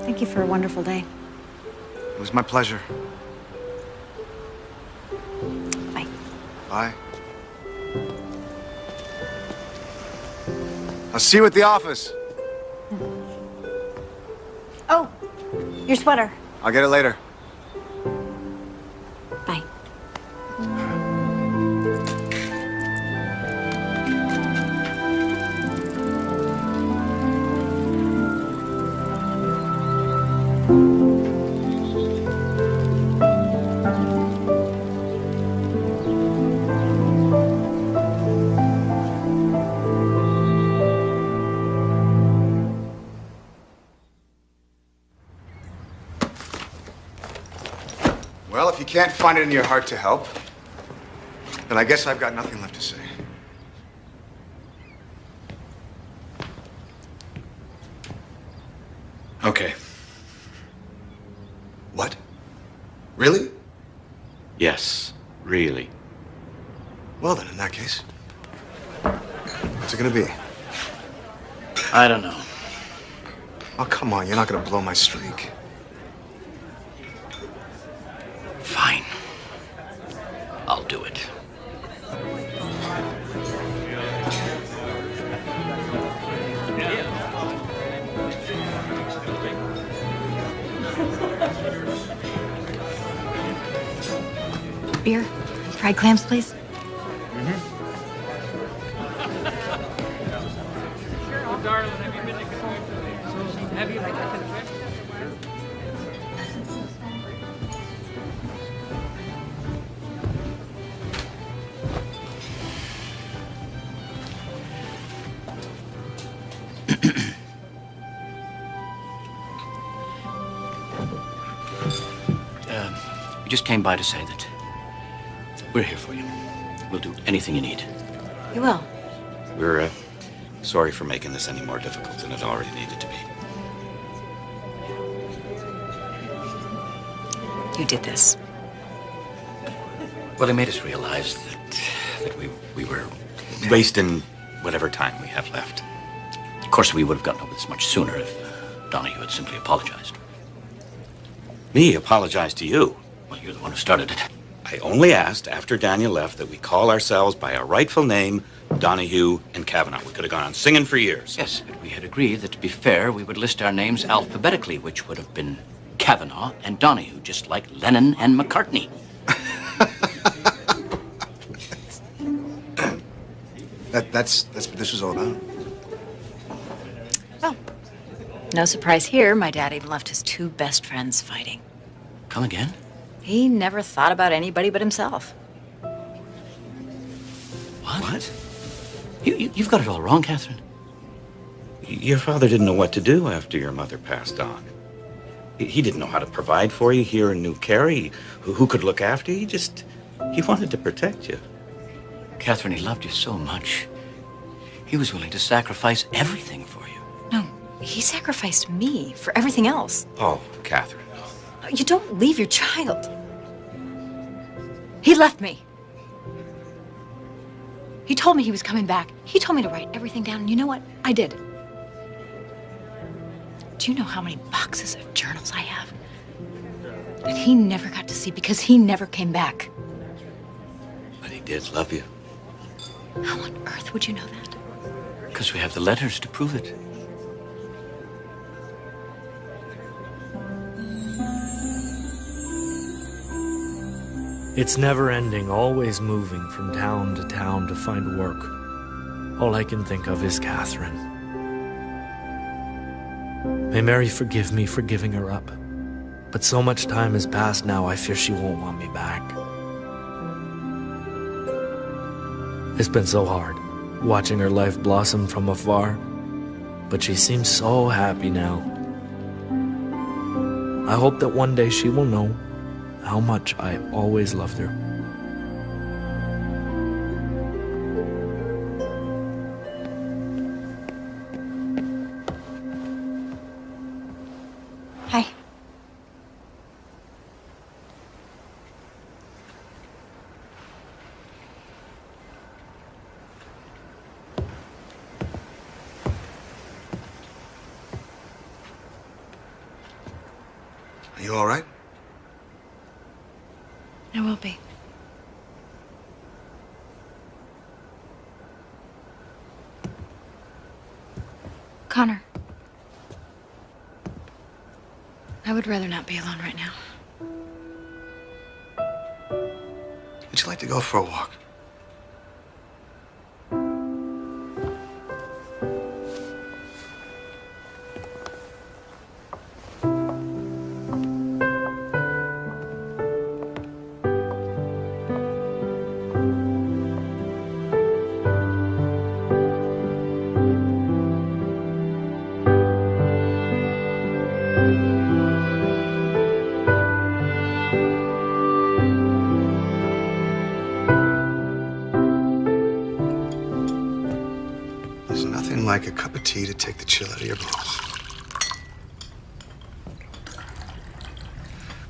Thank you for a wonderful day. It was my pleasure. Bye. Bye. I'll see you at the office. Oh, your sweater. I'll get it later. Bye. Well, if you can't find it in your heart to help, then I guess I've got nothing left to say. Okay. What? Really? Yes, really. Well then, in that case, what's it gonna be? I don't know. Oh, come on, you're not gonna blow my streak. Fine. I'll do it. Beer? Fried clams, please? We just came by to say that we're here for you. We'll do anything you need. You will. We're sorry for making this any more difficult than it already needed to be. You did this. Well, they made us realize that we were... Wasting whatever time we have left. Of course, we would have gotten over this much sooner if Donahue had simply apologized. Me apologize to you. Well, you're the one who started it. I only asked after Daniel left that we call ourselves by our rightful name, Donahue and Kavanaugh. We could have gone on singing for years. Yes, but we had agreed that to be fair, we would list our names alphabetically, which would have been Kavanaugh and Donahue, just like Lennon and McCartney. That's what this was all about. Well, no surprise here. My dad even left his two best friends fighting. Come again? He never thought about anybody but himself. What? You've got it all wrong, Catherine. Your father didn't know what to do after your mother passed on. He didn't know how to provide for you here in New Carey. Who could look after you? He wanted to protect you. Catherine, he loved you so much. He was willing to sacrifice everything for you. No, he sacrificed me for everything else. Oh, Catherine. You don't leave your child. He left me. He told me he was coming back. He told me to write everything down, and you know what? I did. Do you know how many boxes of journals I have? And he never got to see because he never came back. But he did love you. How on earth would you know that? Because we have the letters to prove it. It's never ending, always moving from town to town to find work. All I can think of is Catherine. May Mary forgive me for giving her up. But so much time has passed now, I fear she won't want me back. It's been so hard, watching her life blossom from afar. But she seems so happy now. I hope that one day she will know how much I always loved her. Hi. Are you all right? I will be. Connor. I would rather not be alone right now. Would you like to go for a walk? There's nothing like a cup of tea to take the chill out of your bones.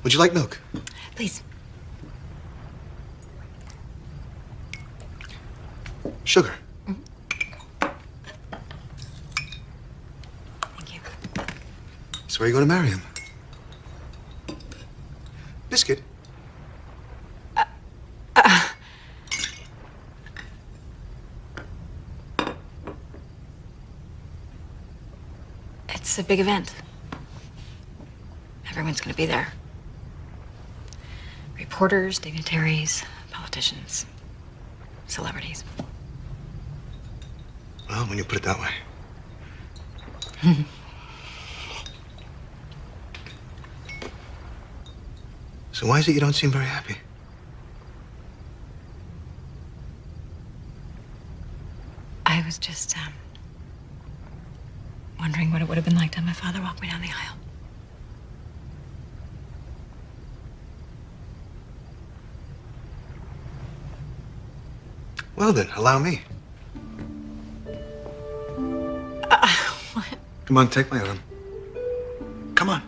Would you like milk? Please. Sugar? Thank you. So where are you going to marry him? Biscuit? It's a big event. Everyone's gonna be there. Reporters, dignitaries, politicians, celebrities. Well, when you put it that way. So why is it you don't seem very happy? I was just, wondering what it would have been like to have my father walk me down the aisle. Well then, allow me. What? Come on, take my arm. Come on.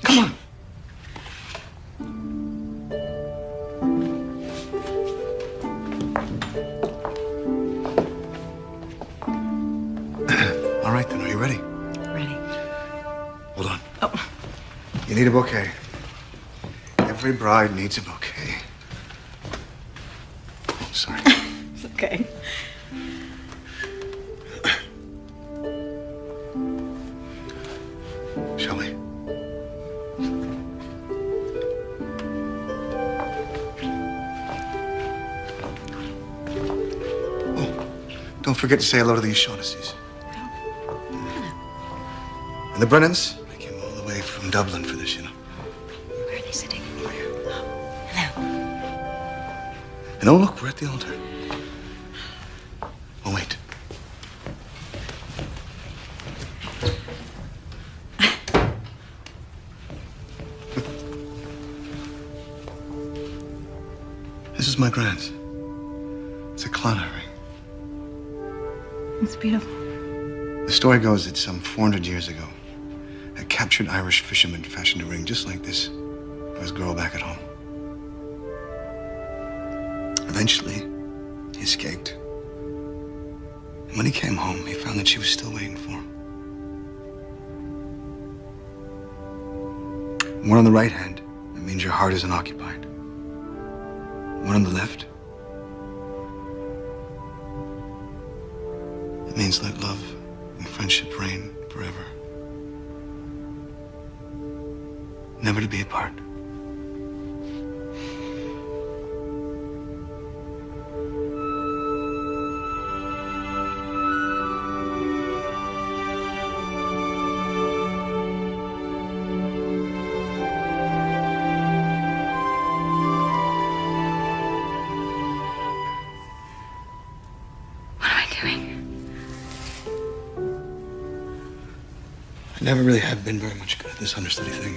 Come on. All right then, are you ready? Ready. Hold on. Oh. You need a bouquet. Every bride needs a bouquet. Oh, sorry. It's okay. Shall we? Oh, don't forget to say hello to the O'Shaughnessy's. And the Brennans, they came all the way from Dublin for this, you know. Where are they sitting? And oh, look, we're at the altar. Oh, wait. This is my grand's. It's a clonard ring. It's beautiful. The story goes that some 400 years ago, a captured Irish fisherman fashioned a ring just like this for his girl back at home. Eventually, he escaped. And when he came home, he found that she was still waiting for him. One on the right hand, that means your heart is unoccupied. One on the left, it means let love and friendship reign forever. Never to be apart. I never really have been very much good at this understudy thing.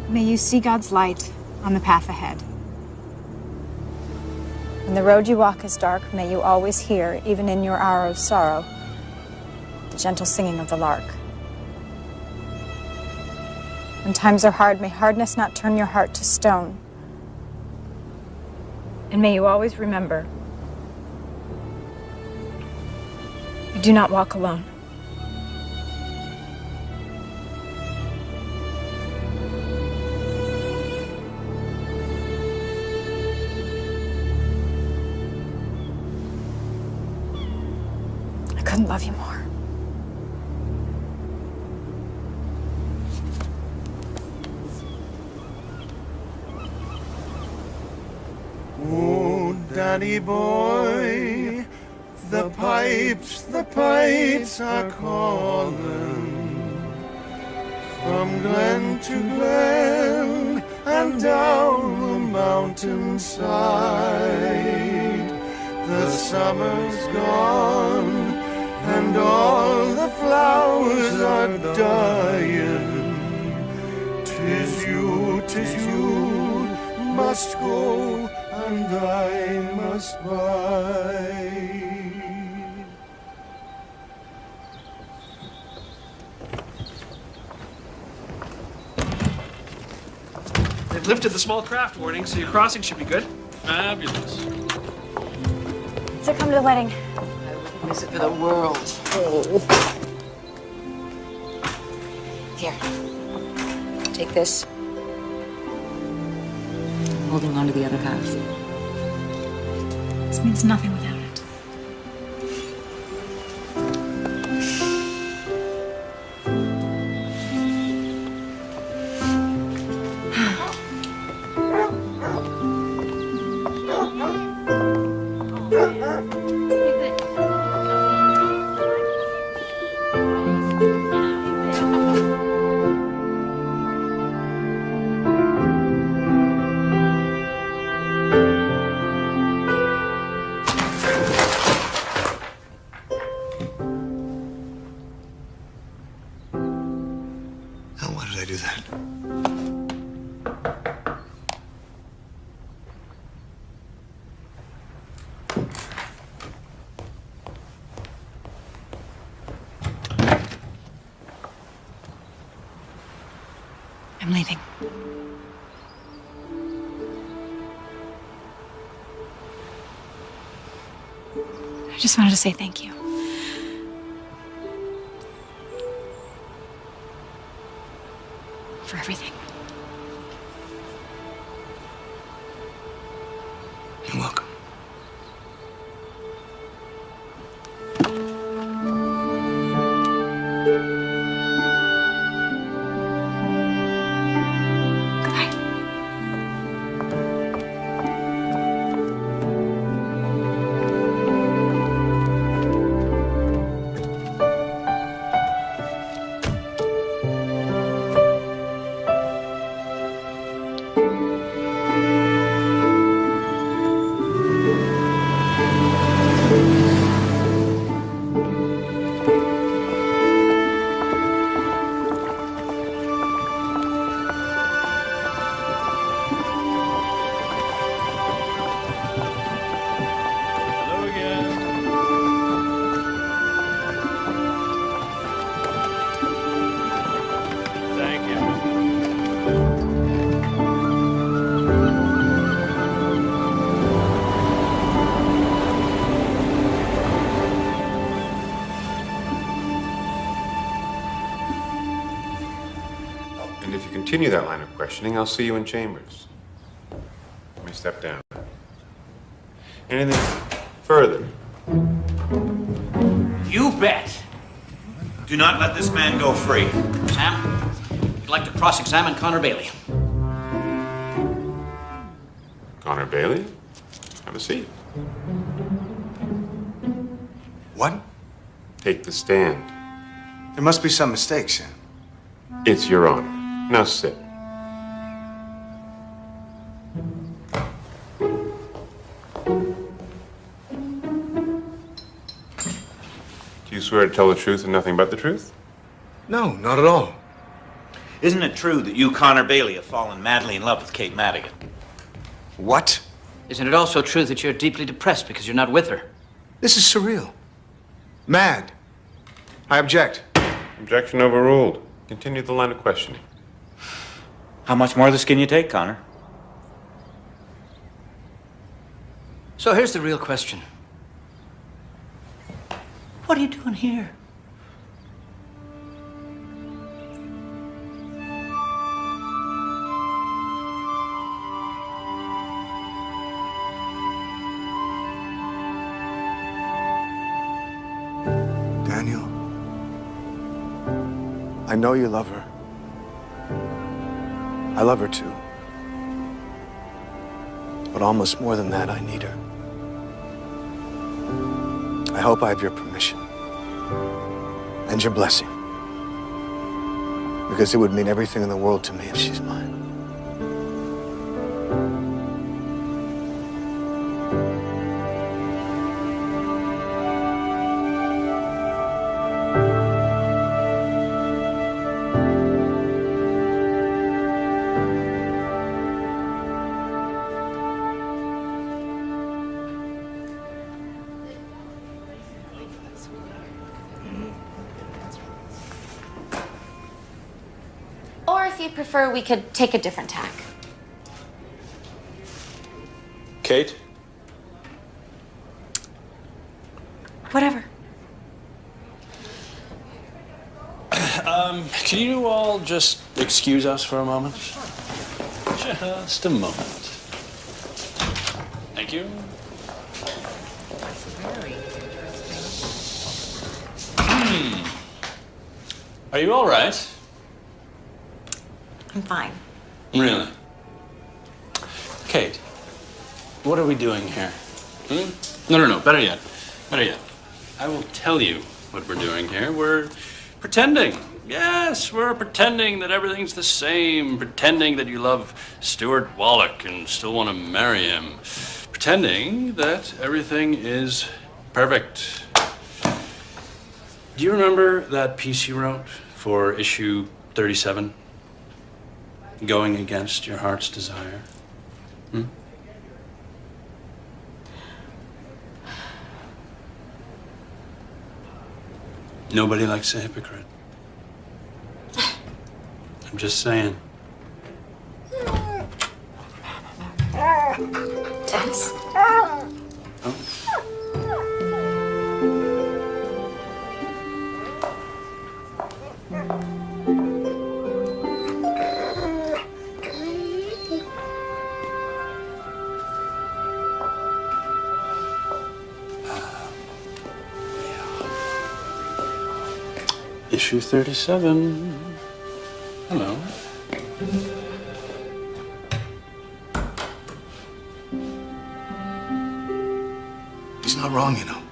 May you see God's light on the path ahead. When the road you walk is dark, may you always hear, even in your hour of sorrow, the gentle singing of the lark. When times are hard, may hardness not turn your heart to stone. And may you always remember, you do not walk alone. I couldn't love you more. Oh, Danny boy, the pipes are calling from glen to glen and down the mountainside. The summer's gone and all the flowers are dying. 'Tis you must go and I must buy. They've lifted the small craft warning, so your crossing should be good. Fabulous. So come to the wedding. Miss it for the world. Here. Take this. I'm holding on to the other half. This means nothing without it. Now, why did I do that? I'm leaving. I just wanted to say thank you. For everything. You're welcome. Hello again. Thank you. And if you continue that line of questioning, I'll see you in chambers. Let me step down. Anything further? You bet. Do not let this man go free. Sam, you'd like to cross-examine Connor Bailey. Connor Bailey? Have a seat. What? Take the stand. There must be some mistake, Sam. It's your honor. Now sit. Do you swear to tell the truth and nothing but the truth? No, not at all. Isn't it true that you, Connor Bailey, have fallen madly in love with Kate Madigan? What? Isn't it also true that you're deeply depressed because you're not with her? This is surreal. Mad. I object. Objection overruled. Continue the line of questioning. How much more of this can you take, Connor? So here's the real question. What are you doing here? Daniel, I know you love her. I love her too. But almost more than that, I need her. I hope I have your permission and your blessing, because it would mean everything in the world to me if she's mine. you'd prefer, we could take a different tack. Kate? Whatever. Can you all just excuse us for a moment? Just a moment. Thank you. Are you all right? I'm fine. Really? Kate, what are we doing here? No. Better yet. I will tell you what we're doing here. We're pretending. Yes, we're pretending that everything's the same. Pretending that you love Stuart Wallach and still want to marry him. Pretending that everything is perfect. Do you remember that piece you wrote for issue 37? Going against your heart's desire? Nobody likes a hypocrite. I'm just saying. Tess? Oh. Issue 37. Hello. He's not wrong, you know.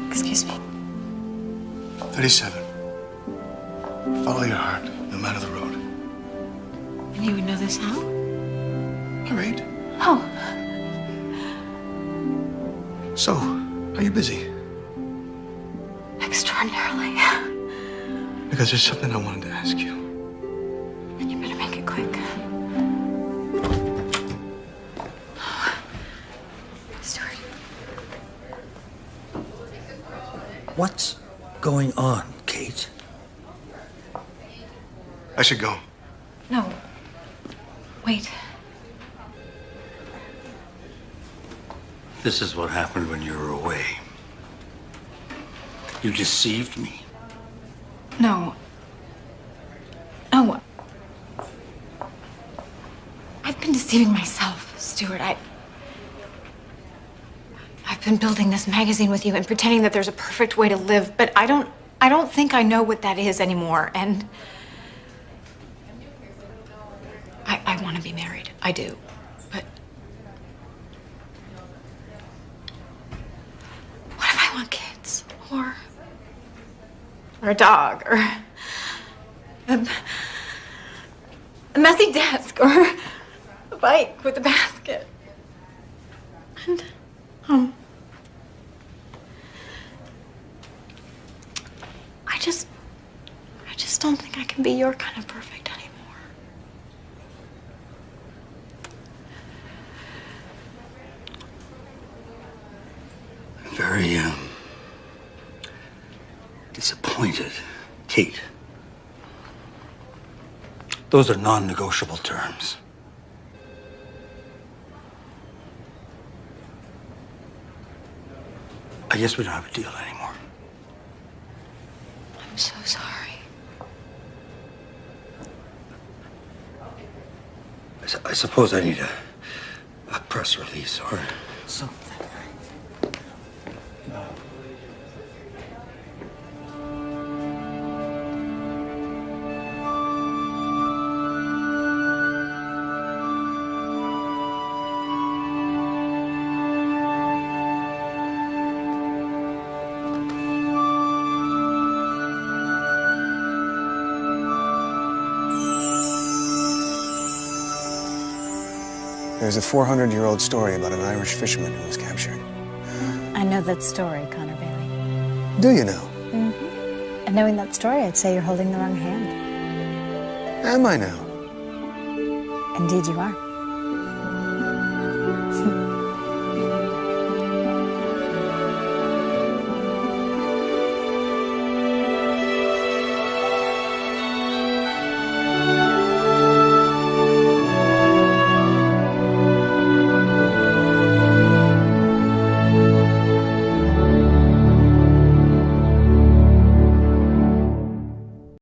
Excuse me. 37. Follow your heart, no matter the road. And you would know this how? All right. Oh. So, are you busy? Extraordinarily. Because there's something I wanted to ask you. And you better make it quick. Stuart. What's going on, Kate? I should go. No. Wait. This is what happened when you were away. You deceived me. No. No. I've been deceiving myself, Stuart. I've been building this magazine with you and pretending that there's a perfect way to live, but I don't think I know what that is anymore. And I want to be married. I do. But what if I want kids? Or a dog, or a messy desk, or a bike with a basket. And, I just don't think I can be your kind of perfect anymore. I'm very, disappointed, Kate. Those are non-negotiable terms. I guess we don't have a deal anymore. I'm so sorry. I suppose I need a press release or something. There's a 400-year-old story about an Irish fisherman who was captured. I know that story, Connor Bailey. Do you know? Mm-hmm. And knowing that story, I'd say you're holding the wrong hand. Am I now? Indeed you are.